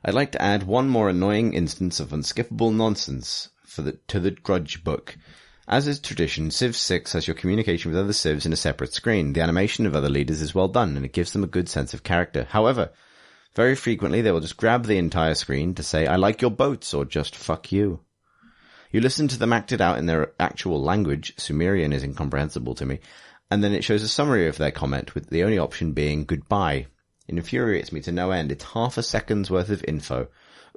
I'd like to add one more annoying instance of unskippable nonsense to the Grudge book. As is tradition, Civ 6 has your communication with other civs in a separate screen. The animation of other leaders is well done, and it gives them a good sense of character. However, very frequently they will just grab the entire screen to say, I like your boats, or just fuck you. You listen to them acted out in their actual language, Sumerian is incomprehensible to me, and then it shows a summary of their comment, with the only option being goodbye. It infuriates me to no end. It's half a second's worth of info,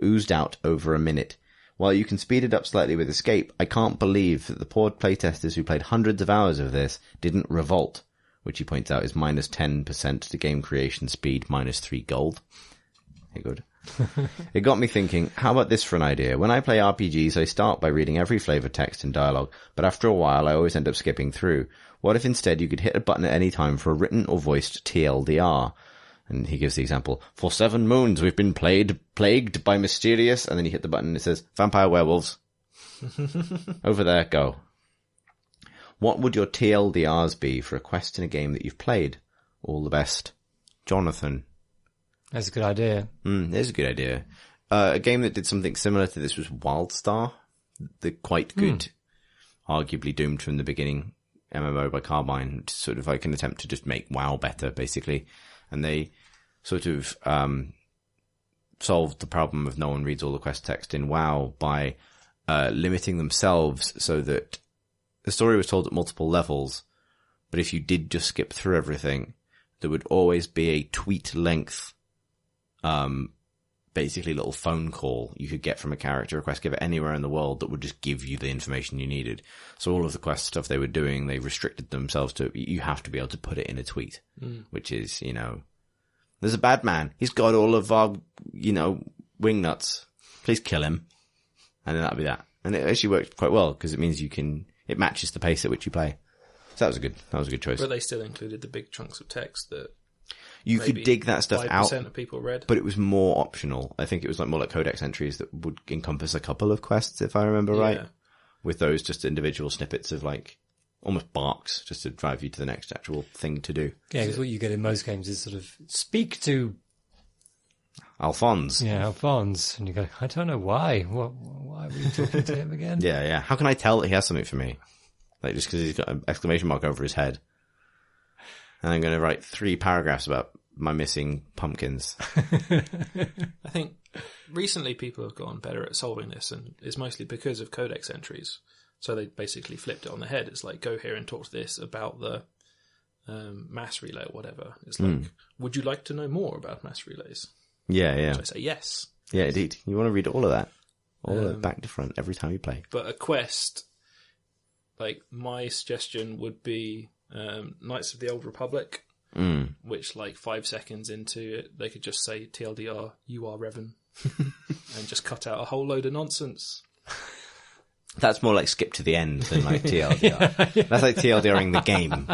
oozed out over a minute. While you can speed it up slightly with escape, I can't believe that the poor playtesters who played hundreds of hours of this didn't revolt, which he points out is minus 10% to game creation speed, minus 3 gold. Very good. It got me thinking, how about this for an idea? When I play RPGs, I start by reading every flavor text and dialogue, but after a while I always end up skipping through. What if instead you could hit a button at any time for a written or voiced TLDR? And he gives the example, for 7 moons we've been plagued by mysterious, and then you hit the button and it says, vampire werewolves. Over there, go. What would your TLDRs be for a quest in a game that you've played? All the best. Jonathan. That's a good idea. There's a good idea. A game that did something similar to this was WildStar, the quite good, arguably doomed from the beginning MMO by Carbine, which is sort of like an attempt to just make WoW better, basically. And they sort of solved the problem of no one reads all the quest text in WoW by limiting themselves so that the story was told at multiple levels, but if you did just skip through everything, there would always be a tweet-length, basically little phone call you could get from a character request giver anywhere in the world that would just give you the information you needed. So all of the quest stuff they were doing, they restricted themselves to, you have to be able to put it in a tweet, which is, there's a bad man. He's got all of our, wing nuts. Please kill him. And then that'll be that. And it actually worked quite well because it means it matches the pace at which you play. So that was a good choice. But they still included the big chunks of text that you could dig that stuff 5% out, of people read. but it was more optional. I think it was more like codex entries that would encompass a couple of quests, if I remember right. With those just individual snippets of like almost barks, just to drive you to the next actual thing to do. Yeah, because what you get in most games is sort of speak to Alphonse. Yeah, Alphonse, and you go, I don't know why. Why are we talking to him again? Yeah. How can I tell that he has something for me? Like just because he's got an exclamation mark over his head. And I'm going to write 3 paragraphs about my missing pumpkins. I think recently people have gotten better at solving this, and it's mostly because of codex entries. So they basically flipped it on the head. It's like, go here and talk to this about the mass relay or whatever. It's like, would you like to know more about mass relays? Yeah. So I say yes. Yeah, indeed. You want to read all of that. Or back to front every time you play. But a quest, like my suggestion would be Knights of the Old Republic, which like 5 seconds into it, they could just say TLDR, you are Revan, and just cut out a whole load of nonsense. That's more like skip to the end than like TLDR. Yeah. That's like TLDRing the game.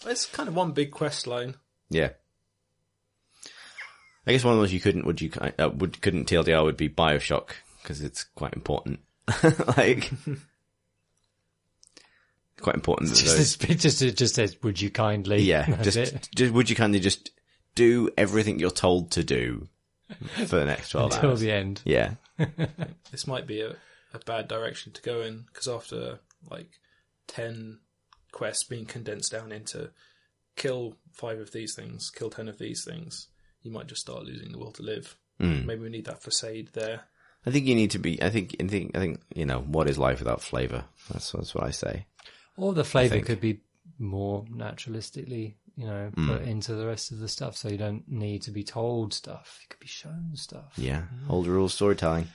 It's kind of one big quest line. Yeah. I guess one of those couldn't TLDR would be BioShock, because it's quite important. Like, quite important. It just says, would you kindly? Yeah, just would you kindly just do everything you're told to do for the next 12 until hours. the end. Yeah. This might be a bad direction to go in, because after like 10 quests being condensed down into kill 5 of these things, kill 10 of these things, you might just start losing the will to live. Maybe we need that facade there. I think you need to be. I think what is life without flavor? That's what I say. Or the flavor could be more naturalistically, put into the rest of the stuff, so you don't need to be told stuff. You could be shown stuff. Yeah, old rules storytelling.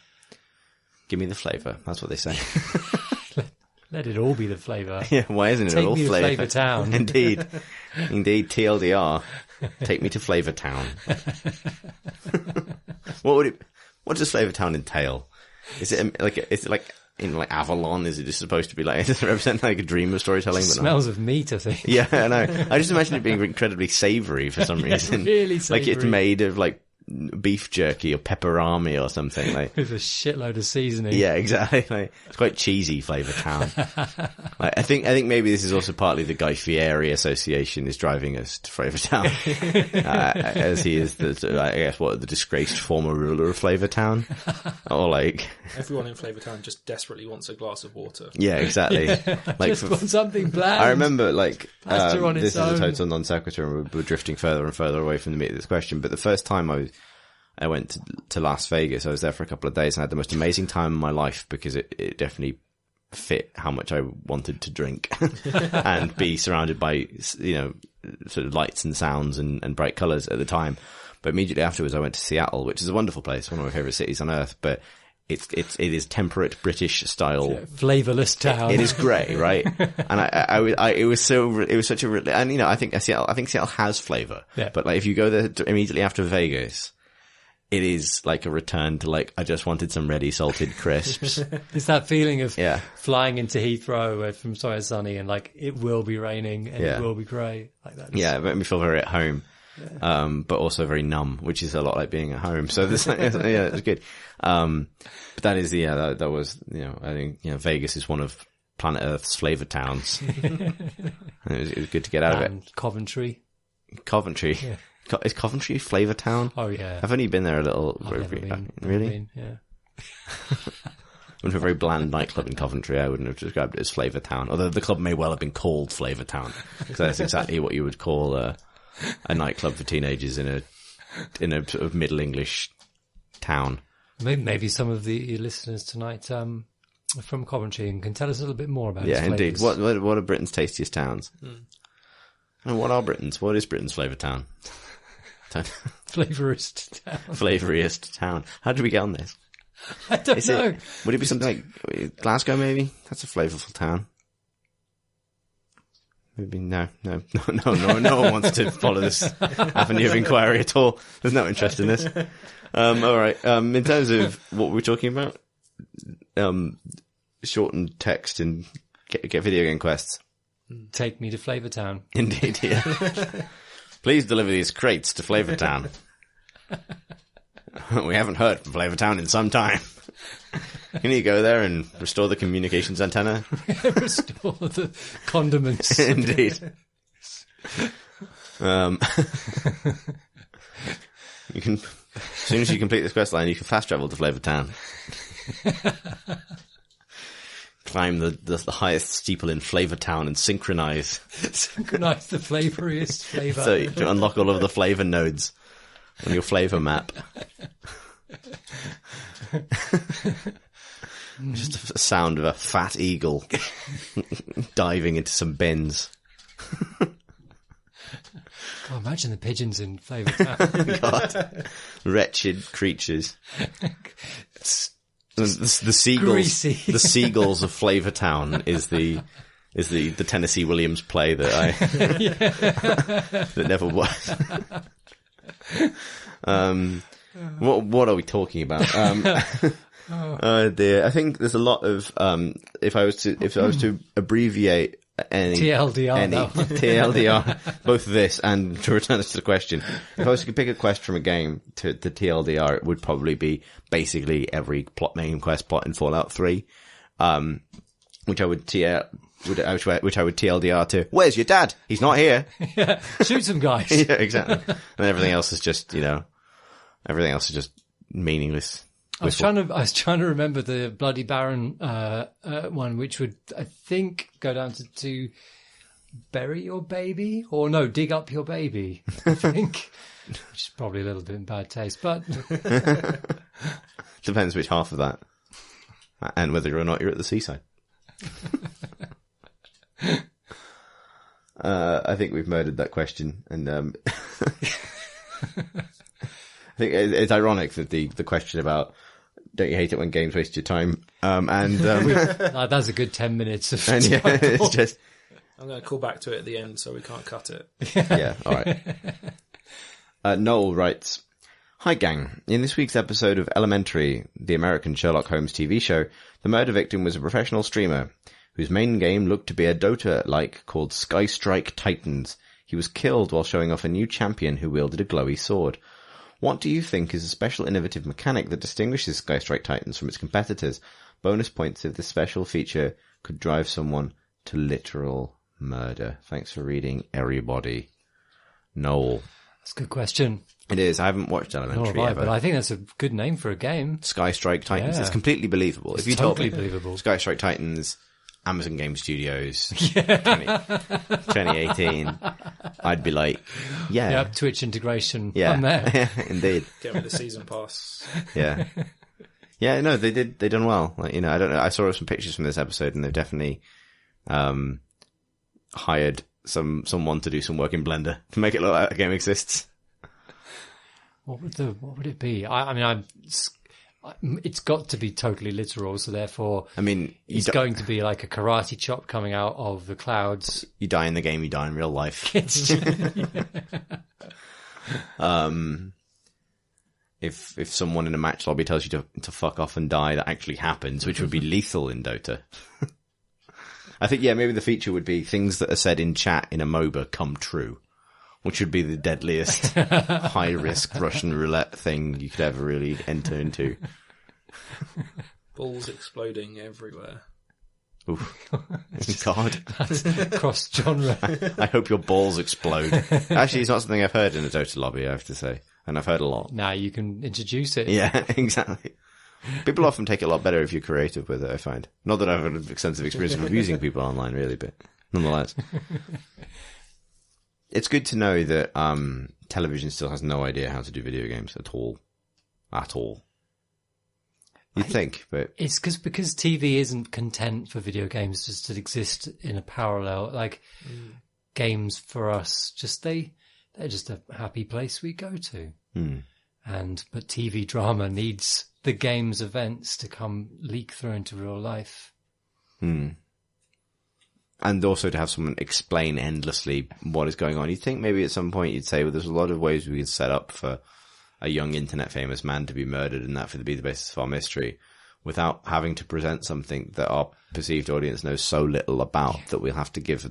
Give me the flavor. That's what they say. Let it all be the flavor. Yeah, why isn't it Take all me to flavor? Flavourtown. Indeed. TLDR. Take me to Flavourtown. What does Flavourtown entail? Is it like in like Avalon? Is it just supposed to be like, does it represent like a dream of storytelling? Smells of meat, I think. Yeah, I know. I just imagine it being incredibly savoury for some reason. Really savoury. Like it's made of like beef jerky or pepperami or something like with a shitload of seasoning. Yeah, exactly. Like, it's quite cheesy Flavourtown. Like, I think maybe this is also partly the Guy Fieri Association is driving us to Flavourtown, as he is the disgraced former ruler of Flavourtown, or like everyone in Flavourtown just desperately wants a glass of water. Yeah, exactly. Like just want something bland. I remember like this is a total non sequitur, and we're drifting further and further away from the meat of this question. But the first time I went to Las Vegas. I was there for a couple of days and I had the most amazing time in my life, because it definitely fit how much I wanted to drink and be surrounded by, sort of lights and sounds and bright colours at the time. But immediately afterwards I went to Seattle, which is a wonderful place, one of my favourite cities on earth, but it is temperate British style. Yeah, flavourless town. It is grey, right? And it was such a, and I think Seattle has flavour. Yeah. But like if you go there immediately after Vegas, it is like a return to like, I just wanted some ready salted crisps. It's that feeling of flying into Heathrow from Somewhere Sunny and like, it will be raining and it will be grey. Like that. Yeah, it made me feel very at home. Yeah. But also very numb, which is a lot like being at home. So this, it's good. But that is that was, I think, Vegas is one of planet Earth's flavour towns. It was good to get out of it. Coventry. Yeah. Is Coventry Flavourtown? Oh yeah. I've only been there a little. Really? Yeah. It was a very bland nightclub in Coventry. I wouldn't have described it as Flavourtown, although the club may well have been called Flavourtown, because that's exactly what you would call a nightclub for teenagers in a sort of Middle English town. Maybe some of the listeners tonight are from Coventry and can tell us a little bit more about its indeed. flavours. What are Britain's tastiest towns? And what are Britain's? What is Britain's Flavourtown? Flavoriest town. How did we get on this? I don't know. Would it be something like Glasgow? Maybe that's a flavourful town. Maybe no one wants to follow this avenue of inquiry at all. There's no interest in this. All right. In terms of what we're talking about, shorten text and get video game quests. Take me to Flavourtown. Indeed, yeah. Please deliver these crates to Flavourtown. We haven't heard from Flavourtown in some time. Can you go there and restore the communications antenna? Restore the condiments. Indeed. You can, as soon as you complete this quest line, you can fast travel to Flavourtown. Climb the highest steeple in Flavourtown and synchronize the flavoriest flavour. So to unlock all of the flavour nodes on your flavour map. Just a sound of a fat eagle diving into some bins. God, imagine the pigeons in Flavourtown. God, wretched creatures. The seagulls, greasy. the seagulls of Flavourtown is the Tennessee Williams play that that never was. What are we talking about? Dear, I think there's a lot of if I was to abbreviate any TLDR, both this and to return us to the question, if I was to pick a quest from a game to the TLDR, it would probably be basically every main quest plot in Fallout 3, which I would TLDR to. Where's your dad? He's not here. Yeah, shoot some guys. Yeah, exactly. And everything else is just meaningless. I was trying to remember the Bloody Baron one, which would, I think, go down to bury your baby, or no, dig up your baby. I think, which is probably a little bit in bad taste, but depends which half of that, and whether or not you're at the seaside. I think we've murdered that question, and I think it's ironic that the question about don't you hate it when games waste your time, that's a good 10 minutes of and yeah, it's just I'm going to call back to it at the end so we can't cut it. yeah, all right. Noel writes, "Hi gang, in this week's episode of Elementary, the American Sherlock Holmes TV show, the murder victim was a professional streamer whose main game looked to be a Dota-like called Skystrike Titans. He was killed while showing off a new champion who wielded a glowy sword. What do you think is a special innovative mechanic that distinguishes Skystrike Titans from its competitors? Bonus points if this special feature could drive someone to literal murder. Thanks for reading, everybody." Noel. That's a good question. It is. I haven't watched Elementary ever. But I think that's a good name for a game. Skystrike Titans. Yeah. It's completely believable. If you totally told me believable. Skystrike Titans, Amazon Game Studios, 2018, I'd be like, yeah. Yeah, Twitch integration. Yeah. I'm there. Indeed. Get me the season pass. Yeah. Yeah, no, they done well. Like, I don't know. I saw some pictures from this episode and they've definitely, hired someone to do some work in Blender to make it look like the game exists. What would it be? It's got to be totally literal, so therefore, it's going to be like a karate chop coming out of the clouds. You die in the game, you die in real life. If someone in a match lobby tells you to fuck off and die, that actually happens, which would be lethal in Dota. I think, maybe the feature would be things that are said in chat in a MOBA come true, which would be the deadliest high-risk Russian roulette thing you could ever really enter into. Balls exploding everywhere. Oof. God. That's cross-genre. I hope your balls explode. Actually, it's not something I've heard in a Dota lobby, I have to say. And I've heard a lot. Now you can introduce it. Yeah, exactly. People often take it a lot better if you're creative with it, I find. Not that I've had an extensive experience of abusing people online, really, but nonetheless. It's good to know that television still has no idea how to do video games at all. At all. You'd think, but... It's because TV isn't content for video games just to exist in a parallel. Like, games for us, they're just a happy place we go to. But TV drama needs the game's events to leak through into real life. And also to have someone explain endlessly what is going on. You'd think maybe at some point you'd say, well, there's a lot of ways we could set up for a young internet famous man to be murdered and that to be the basis of our mystery without having to present something that our perceived audience knows so little about that we'll have to give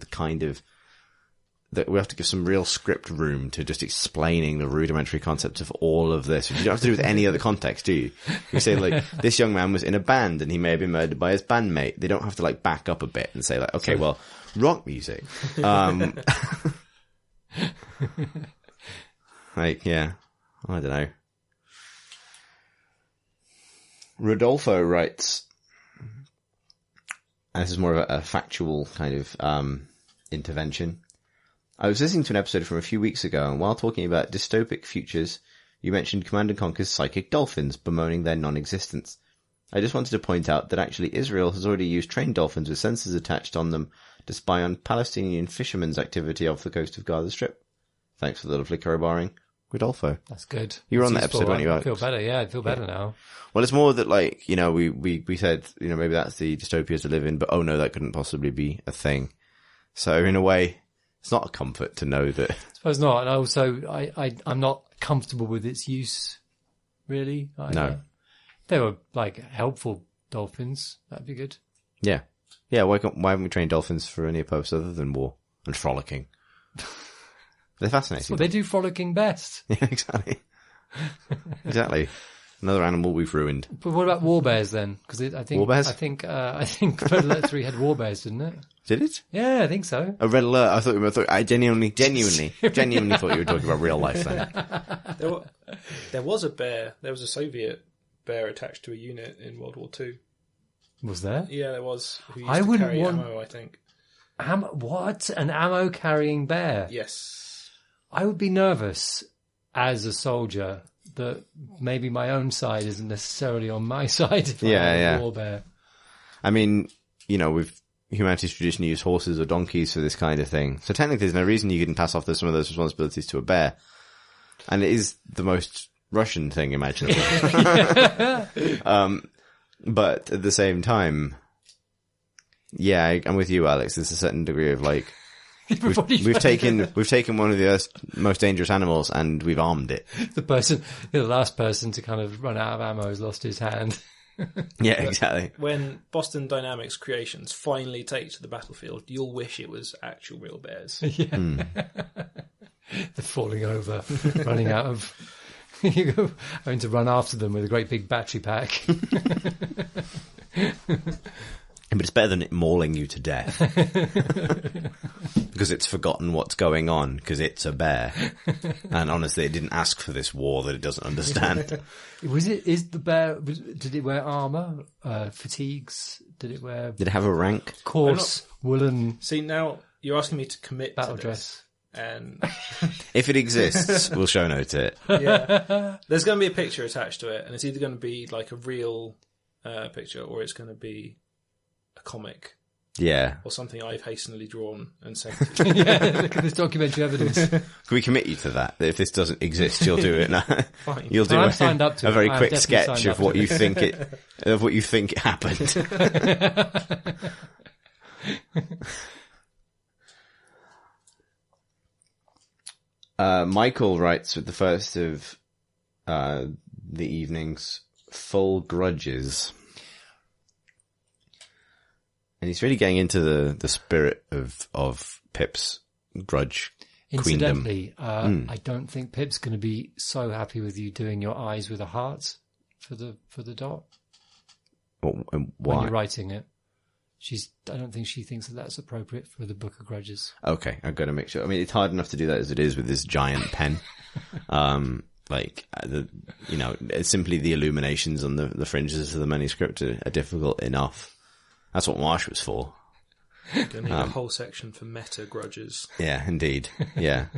some real script room to just explaining the rudimentary concepts of all of this. You don't have to do with any other context, do you? You say, like, this young man was in a band and he may have been murdered by his bandmate. They don't have to, like, back up a bit and say, like, okay, well, rock music. Like, yeah, I don't know. Rodolfo writes, and this is more of a factual kind of intervention. I was listening to an episode from a few weeks ago, and while talking about dystopic futures, you mentioned Command & Conquer's psychic dolphins bemoaning their non-existence. I just wanted to point out that actually Israel has already used trained dolphins with sensors attached on them to spy on Palestinian fishermen's activity off the coast of Gaza Strip. Thanks for the lovely crowbarring, Rodolfo. That's good. You were on That's that episode, weren't you, I Alex? feel better. Yeah, I feel better now. Well, it's more that, like, you know, we said, you know, maybe that's the dystopia to live in, but oh no, that couldn't possibly be a thing. So in a way, it's not a comfort to know that. I suppose not. And also, I'm not comfortable with its use, really. No. They were, like, helpful dolphins. That'd be good. Yeah. Yeah, why haven't we trained dolphins for any purpose other than war and frolicking? They're fascinating. Well, they do frolicking best. Yeah, exactly. Exactly. Another animal we've ruined. But what about war bears then? Because I think War bears? I think Red Alert 3 had war bears, didn't it? Did it? Yeah, I think so. A red alert. I genuinely thought you were talking about real life then. There was a bear. There was a Soviet bear attached to a unit in World War II. Was there? Yeah, there was. Who used I to wouldn't carry want- ammo, I think. What? An ammo carrying bear? Yes. I would be nervous as a soldier that maybe my own side isn't necessarily on my side if I had a war bear. I mean, you know, humanity's traditionally used horses or donkeys for this kind of thing. So technically there's no reason you couldn't pass off some of those responsibilities to a bear. And it is the most Russian thing imaginable. But at the same time, yeah, I'm with you, Alex. There's a certain degree of like, we've taken one of the Earth's most dangerous animals and we've armed it. The last person to kind of run out of ammo has lost his hand. Yeah, exactly. When Boston Dynamics Creations finally take to the battlefield, you'll wish it was actual real bears. Yeah. They're falling over, running out of... having to run after them with a great big battery pack. But it's better than it mauling you to death. Because it's forgotten what's going on, because it's a bear. And honestly, it didn't ask for this war that it doesn't understand. Did it wear armour? Fatigues? Did it have a rank? Coarse, woolen... See, now you're asking me to commit battle to this. dress. And if it exists, we'll show note it. Yeah. There's going to be a picture attached to it, and it's either going to be like a real picture, or it's going to be a comic. Yeah. Or something I've hastily drawn and sent to you. Yeah, look at this documentary evidence. Can we commit you to that? That if this doesn't exist, you'll do it now. Fine. You'll do I'm signed up to a it. very I'm quick definitely sketch signed of up what to you think happened. Michael writes with the first of the evening's full Grudges. And he's really getting into the spirit of Pip's grudge queendom. Incidentally, I don't think Pip's going to be so happy with you doing your eyes with a heart for the dot. Why? When you're writing it. I don't think she thinks that that's appropriate for the Book of Grudges. Okay, I've got to make sure. I mean, it's hard enough to do that as it is with this giant pen. Simply the illuminations on the fringes of the manuscript are difficult enough. That's what Marsh was for. Gonna need a whole section for meta grudges. Yeah, indeed. Yeah.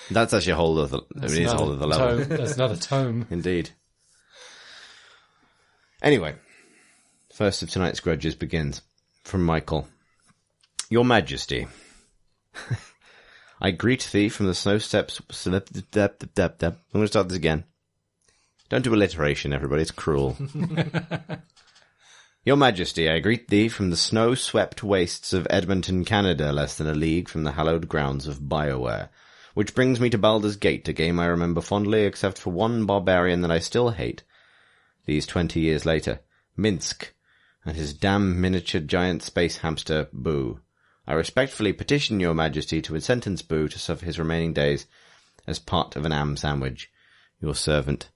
That's actually a whole other level. That's another tome. Indeed. Anyway, first of tonight's Grudges begins from Michael. Your Majesty, I greet thee from the snow steps. I'm going to start this again. Don't do alliteration, everybody. It's cruel. Your Majesty, I greet thee from the snow-swept wastes of Edmonton, Canada, less than a league from the hallowed grounds of BioWare, which brings me to Baldur's Gate, a game I remember fondly, except for one barbarian that I still hate. These 20 years later, Minsk, and his damn miniature giant space hamster, Boo. I respectfully petition your Majesty to sentence Boo to suffer his remaining days as part of an am sandwich. Your servant,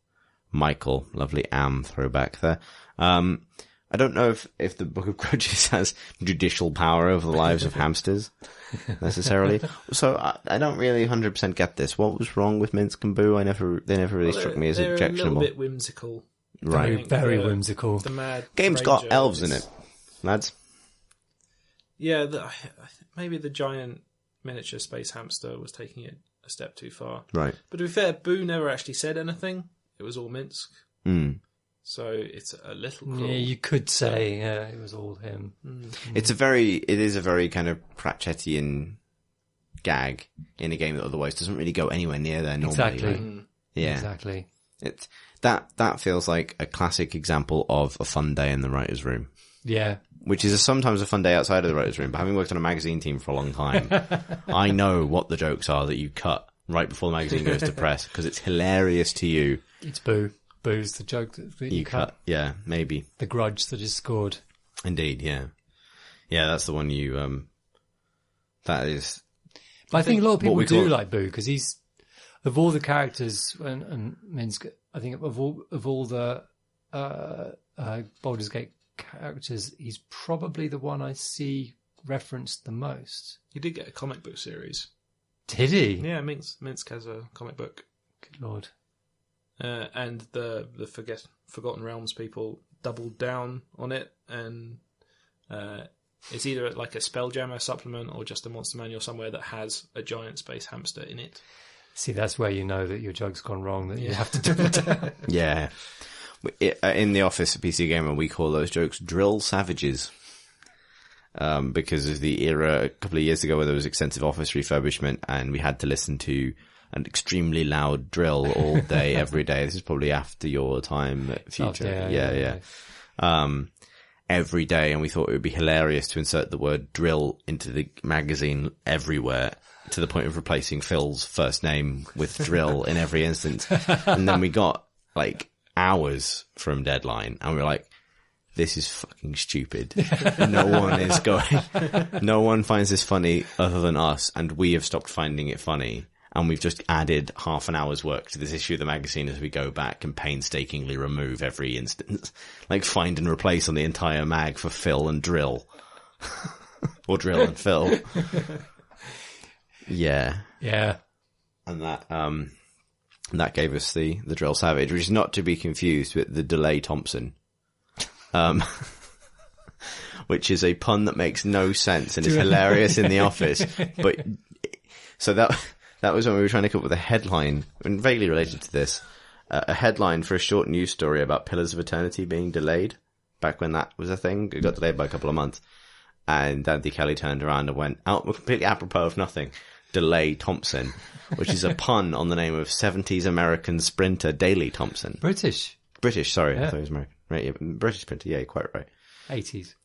Michael. Lovely am throwback there. I don't know if the Book of Grudges has judicial power over the lives of hamsters, necessarily. So I don't really 100% get this. What was wrong with Minsk and Boo? They never really struck me as objectionable. They're a little bit whimsical. Right. Very whimsical. The mad game's ranger got elves in it, lads. Yeah, maybe the giant miniature space hamster was taking it a step too far. Right. But to be fair, Boo never actually said anything. It was all Minsk. So it's a little cruel. Yeah, you could say it was all him. It is a very kind of Pratchettian gag in a game that otherwise doesn't really go anywhere near there normally. Exactly. Like, yeah. Exactly. It's that feels like a classic example of a fun day in the writer's room. Yeah. Which is sometimes a fun day outside of the writer's room, but having worked on a magazine team for a long time, I know what the jokes are that you cut right before the magazine goes to press, because it's hilarious to you. It's Boo. Boo's the joke that you cut. Yeah, maybe. The grudge that is scored. Indeed, yeah. Yeah, that's the one you, that is... But I think a lot of people do call... like Boo, because he's, of all the characters, and Minsk, I think of all the Baldur's Gate characters, he's probably the one I see referenced the most. He did get a comic book series. Did he? Yeah, Minsk has a comic book. Good lord. And the Forgotten Realms people doubled down on it, and it's either like a Spelljammer supplement or just a Monster Manual somewhere that has a giant space hamster in it. See, that's where you know that your joke's gone wrong, that you have to double down. Yeah. In the office at PC Gamer, we call those jokes drill savages. Because of the era a couple of years ago where there was extensive office refurbishment and we had to listen to an extremely loud drill all day, every day. This is probably after your time at Future. Yeah. Every day. And we thought it would be hilarious to insert the word drill into the magazine everywhere, to the point of replacing Phil's first name with drill in every instance. And then we got like hours from deadline and we were like, this is fucking stupid. No one finds this funny other than us, and we have stopped finding it funny. And we've just added half an hour's work to this issue of the magazine as we go back and painstakingly remove every instance. Like find and replace on the entire mag for Phil and Drill. Or Drill and Phil. Yeah. Yeah. And that gave us the Drill Savage, which is not to be confused with the Delay Thompson. Which is a pun that makes no sense and is hilarious in the office. But so that was when we were trying to come up with a headline, and vaguely related to this, a headline for a short news story about Pillars of Eternity being delayed. Back when that was a thing, it got delayed by a couple of months, and Andy Kelly turned around and went out completely apropos of nothing. Delay Thompson, which is a pun on the name of 70s American sprinter Daley Thompson. British, sorry, yeah. I thought it was American. Right, yeah, British sprinter, yeah, you're quite right. 80s.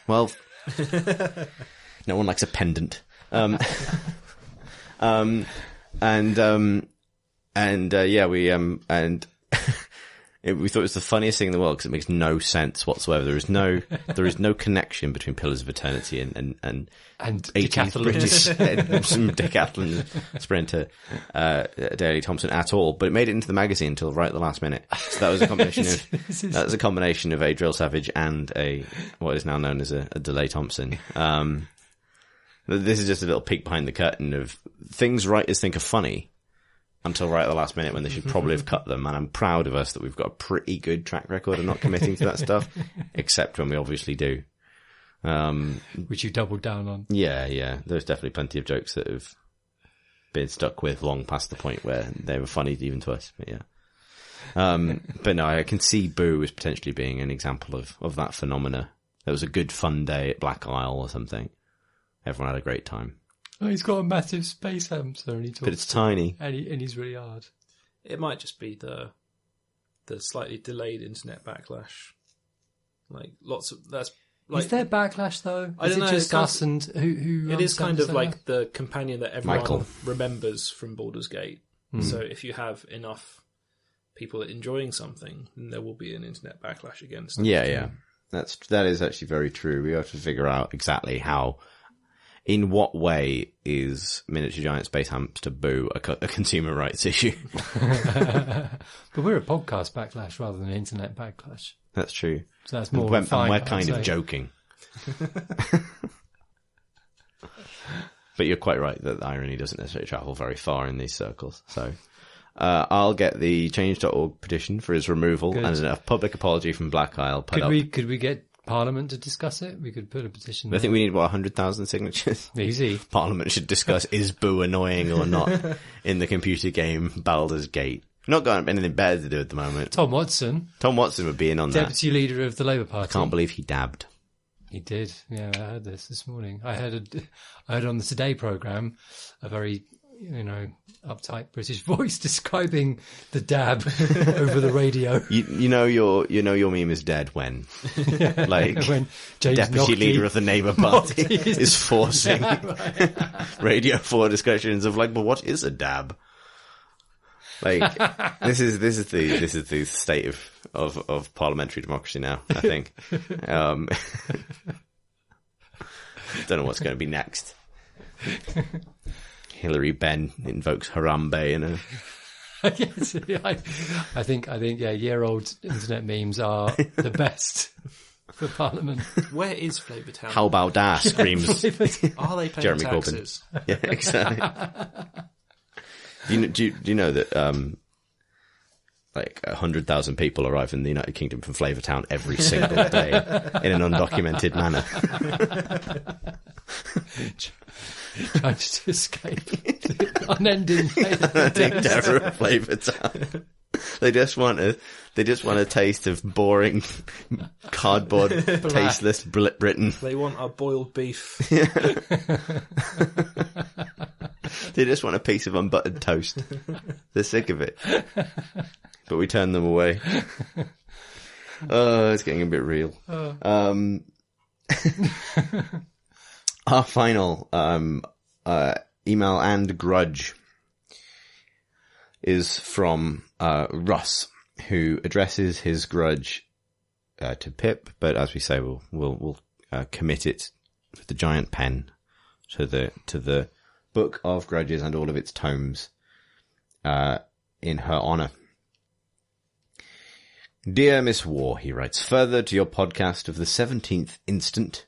Well, no one likes a pendant. We thought it was the funniest thing in the world because it makes no sense whatsoever. There is no connection between Pillars of Eternity and 18th British decathlon sprinter Daley Thompson at all. But it made it into the magazine until right at the last minute. So that was a combination of a Drill Savage and what is now known as a Delay Thompson. This is just a little peek behind the curtain of things writers think are funny until right at the last minute when they should probably have cut them. And I'm proud of us that we've got a pretty good track record of not committing to that stuff, except when we obviously do. Which you doubled down on. Yeah. There's definitely plenty of jokes that have been stuck with long past the point where they were funny even to us. But yeah. But no, I can see Boo as potentially being an example of that phenomena. There was a good fun day at Black Isle or something. Everyone had a great time. Oh, he's got a massive space hamster and he talks. But it's tiny. And he's really hard. It might just be the slightly delayed internet backlash. Like lots of that's. Like, is there backlash though? I don't know. Just us and who? It is kind of like the companion that everyone Michael remembers from Baldur's Gate. So if you have enough people enjoying something, then there will be an internet backlash against it. Yeah. That is actually very true. We have to figure out exactly in what way is Miniature Giant Space Hamster Boo a consumer rights issue? But we're a podcast backlash rather than an internet backlash. That's true. So that's more and fine, we're kind of joking. But you're quite right that the irony doesn't necessarily travel very far in these circles. So I'll get the change.org petition for his removal and a public apology from Black Isle put up. Could we get Parliament to discuss it? We could put a petition. I think we need 100,000 signatures. Easy. Parliament should discuss is Boo annoying or not in the computer game Baldur's Gate. Not got anything better to do at the moment. Tom Watson would be in on that. Deputy Leader of the Labour Party. I can't believe he dabbed. He did. Yeah, I heard this morning. I heard on the Today programme a very, uptight British voice describing the dab over the radio. You know your meme is dead when, like, When James deputy Nockey leader of the Labour Party is forcing Radio 4 discussions of like, but what is a dab? Like, this is the state of parliamentary democracy now, I think. Don't know what's going to be next. Hilary Benn invokes Harambe in a... Yes, I think, year-old internet memes are the best for Parliament. Where is Flavourtown? How about that? Screams Are they paying Jeremy taxes? Corbyn. Yeah, exactly. Do you know that like 100,000 people arrive in the United Kingdom from Flavourtown every single day in an undocumented manner? Trying to escape the unending terror of Flavourtown. They just want a taste of boring, cardboard, tasteless Britain. They want our boiled beef. They just want a piece of unbuttered toast. They're sick of it. But we turn them away. Oh, it's getting a bit real. Our final email and grudge is from Russ, who addresses his grudge to Pip, but as we say, we'll commit it with the giant pen to the book of Grudges and all of its tomes in her honour. Dear Miss War, he writes, further to your podcast of the 17th instant,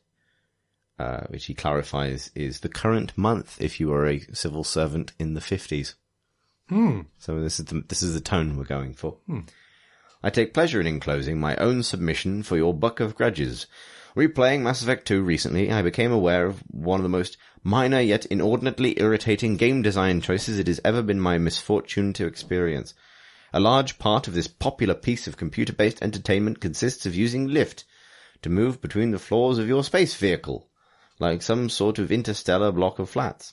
which he clarifies is the current month if you are a civil servant in the 50s. So this is the tone we're going for. I take pleasure in enclosing my own submission for your Book of Grudges. Replaying Mass Effect 2 recently, I became aware of one of the most minor yet inordinately irritating game design choices it has ever been my misfortune to experience. A large part of this popular piece of computer-based entertainment consists of using lift to move between the floors of your space vehicle, like some sort of interstellar block of flats.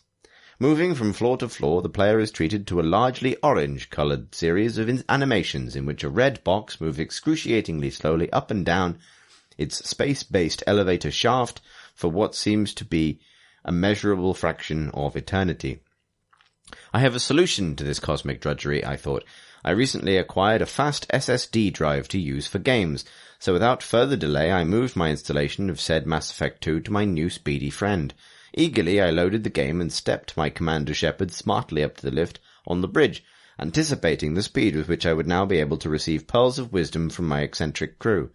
Moving from floor to floor, the player is treated to a largely orange-coloured series of animations in which a red box moves excruciatingly slowly up and down its space-based elevator shaft for what seems to be a measurable fraction of eternity. I have a solution to this cosmic drudgery, I thought. I recently acquired a fast SSD drive to use for games, so without further delay I moved my installation of said Mass Effect 2 to my new speedy friend. Eagerly I loaded the game and stepped my Commander Shepard smartly up to the lift on the bridge, anticipating the speed with which I would now be able to receive pearls of wisdom from my eccentric crew.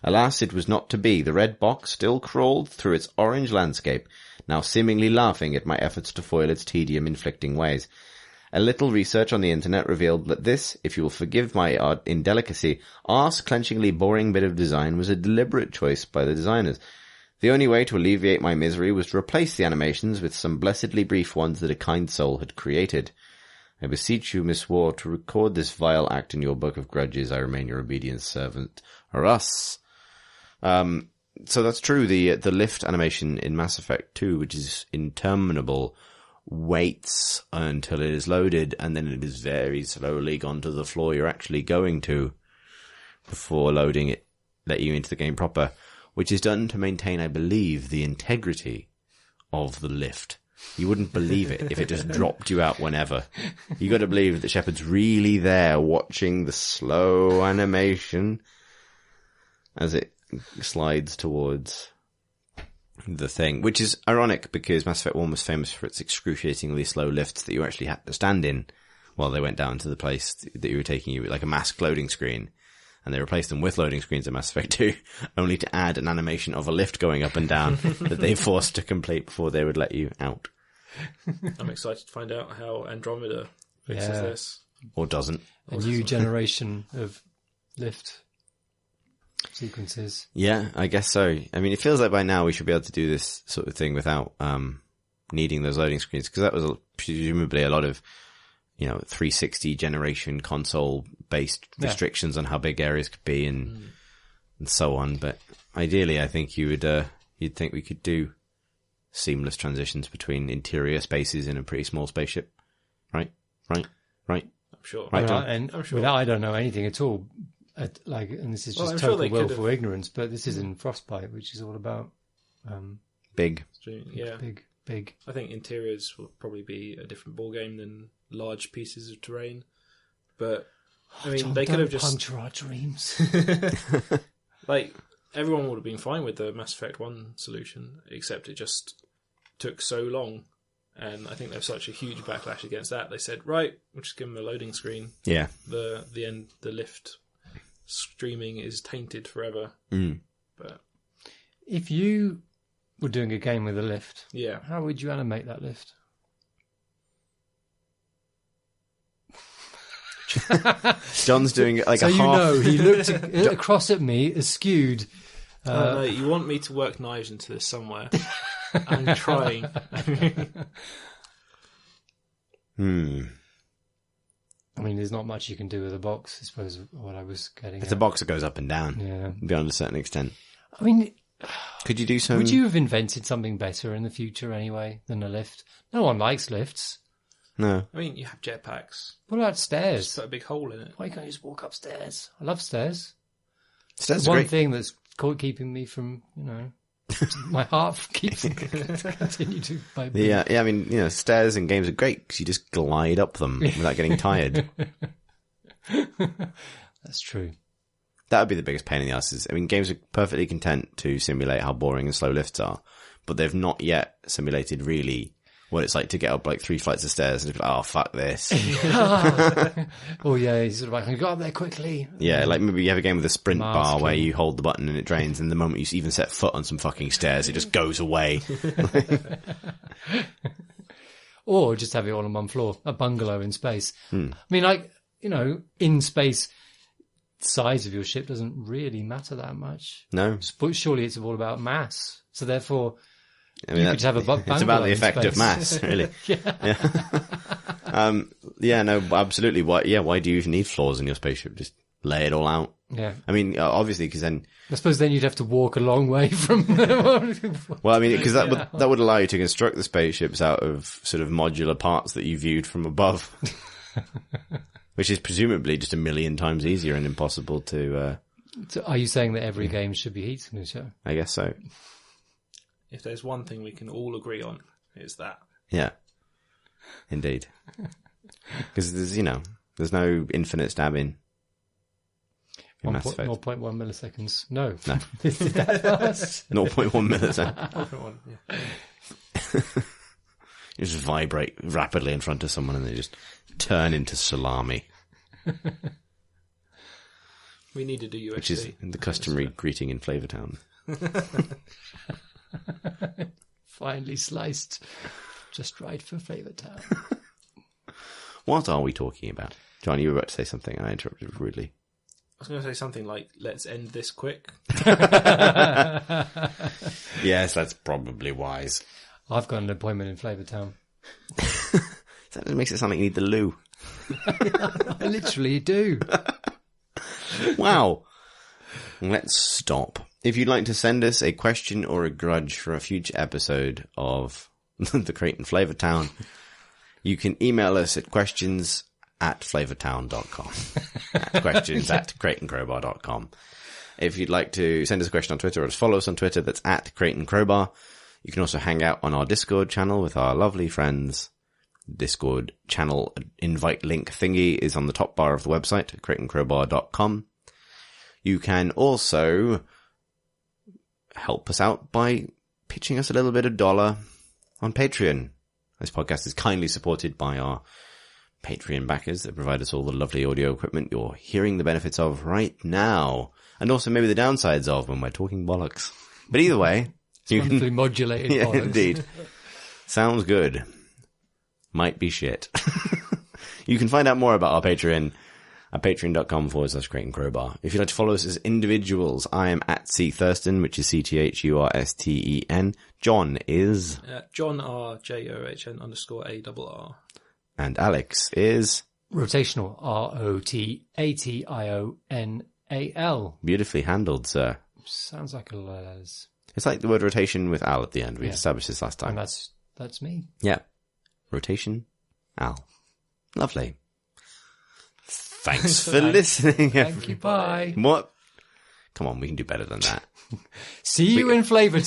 Alas, it was not to be. The red box still crawled through its orange landscape, now seemingly laughing at my efforts to foil its tedium-inflicting ways. A little research on the internet revealed that this, if you will forgive my indelicacy, arse-clenchingly boring bit of design was a deliberate choice by the designers. The only way to alleviate my misery was to replace the animations with some blessedly brief ones that a kind soul had created. I beseech you, Miss War, to record this vile act in your Book of Grudges. I remain your obedient servant, Russ. So that's true. The lift animation in Mass Effect 2, which is interminable, waits until it is loaded, and then it is very slowly gone to the floor you're actually going to before loading it, let you into the game proper, which is done to maintain, I believe, the integrity of the lift. You wouldn't believe it if it just dropped you out whenever. You got to believe that Shepard's really there watching the slow animation as it slides towards the thing, which is ironic because Mass Effect 1 was famous for its excruciatingly slow lifts that you actually had to stand in while they went down to the place that you were taking you, like a masked loading screen. And they replaced them with loading screens in Mass Effect 2, only to add an animation of a lift going up and down that they forced to complete before they would let you out. I'm excited to find out how Andromeda fixes this. Or doesn't. A new generation of lift sequences. Yeah, I guess so. I mean, it feels like by now we should be able to do this sort of thing without needing those loading screens, because that was presumably a lot of 360 generation console-based restrictions on how big areas could be and so on. But ideally, I think you would you'd think we could do seamless transitions between interior spaces in a pretty small spaceship. Right? I'm sure. Right, John? I'm sure. I don't know anything at all. And this is just I'm sure total they could willful ignorance, but this is in Frostbite, which is all about Big. Yeah. big. I think interiors will probably be a different ball game than large pieces of terrain. But I mean, John, they could have don't just puncture our dreams. like everyone would have been fine with the Mass Effect 1 solution, except it just took so long. And I think there's such a huge backlash against that. They said, right, we'll just give them a loading screen. Yeah. The lift streaming is tainted forever. But If you were doing a game with a lift, yeah, how would you animate that lift? John's doing like So a half... he looked across at me, askewed. no, you want me to work knives into this somewhere. I'm trying. I mean, there's not much you can do with a box, I suppose, what I was getting It's at. a box that goes up and down, Yeah. beyond a certain extent. I mean, Could you do some... would you have invented something better in the future anyway than a lift? No one likes lifts. No. I mean, you have jetpacks. What about Just stairs? put a big hole in it. Why can't you just walk upstairs? I love stairs. Stairs are One great. thing that's keeping me from, my heart keeps continue to vibrate. Yeah, I mean, stairs in games are great because you just glide up them without getting tired. That's true. That would be the biggest pain in the ass. Games are perfectly content to simulate how boring and slow lifts are, but they've not yet simulated really what it's like to get up like 3 flights of stairs and be like, oh, fuck this. Oh yeah, he's sort of like, I got up there quickly. Yeah, like maybe you have a game with a sprint bar Masking. where you hold the button and it drains, and the moment you even set foot on some fucking stairs, it just goes away. Or just have it all on one floor, a bungalow in space. I mean, in space, the size of your ship doesn't really matter that much. No. But surely it's all about mass. So therefore, I mean, you could have a bungalow it's about the in effect of space. mass, really. Yeah, no, absolutely. Why do you even need floors in your spaceship? Just lay it all out. Yeah. I mean, obviously, because then... I suppose then you'd have to walk a long way from... Well, I mean, because that would allow you to construct the spaceships out of sort of modular parts that you viewed from above. Which is presumably just 1,000,000 times easier and impossible to... So are you saying that every game should be heat signature? I guess so. If there's one thing we can all agree on, it's that. Yeah. Indeed. Because there's no infinite stabbing in Mass Effect. 0.1 milliseconds. No. Is it that fast? 0.1 millisecond. You just vibrate rapidly in front of someone and they just turn into salami. We need to do UHC. Which is the customary greeting in Flavourtown. Finely sliced. Just right for Flavourtown. What are we talking about? John, you were about to say something. I interrupted rudely. I was going to say something like, let's end this quick. Yes, that's probably wise. I've got an appointment in Flavourtown. That makes it sound like you need the loo. I literally do. Wow. Let's stop. If you'd like to send us a question or a grudge for a future episode of The Crate and Flavourtown, you can email us at questions@flavourtown.com. questions@crateandcrowbar.com. If you'd like to send us a question on Twitter or just follow us on Twitter, that's @crateandcrowbar. You can also hang out on our Discord channel with our lovely friends. Discord channel invite link thingy is on the top bar of the website, crateandcrowbar.com. You can also help us out by pitching us a little bit of dollar on Patreon. This podcast is kindly supported by our Patreon backers that provide us all the lovely audio equipment you're hearing the benefits of right now, and also maybe the downsides of when we're talking bollocks. But either way, you Wonderfully can... modulated Yeah, bollocks. indeed. Sounds good. Might be shit. You can find out more about our Patreon at patreon.com/crateandcrowbar. If you'd like to follow us as individuals, I am at C Thurston, which is CTHURSTEN. John is... John R. JOHN_ARR. And Alex is... Rotational. ROTATIONAL. Beautifully handled, sir. Sounds like a les. It's like the word rotation with Al at the end. We established this last time. And that's me. Yeah. Rotation, Al. Lovely. Thanks for listening. Thank you, bye. What? Come on, we can do better than that. See you in Flavourtown.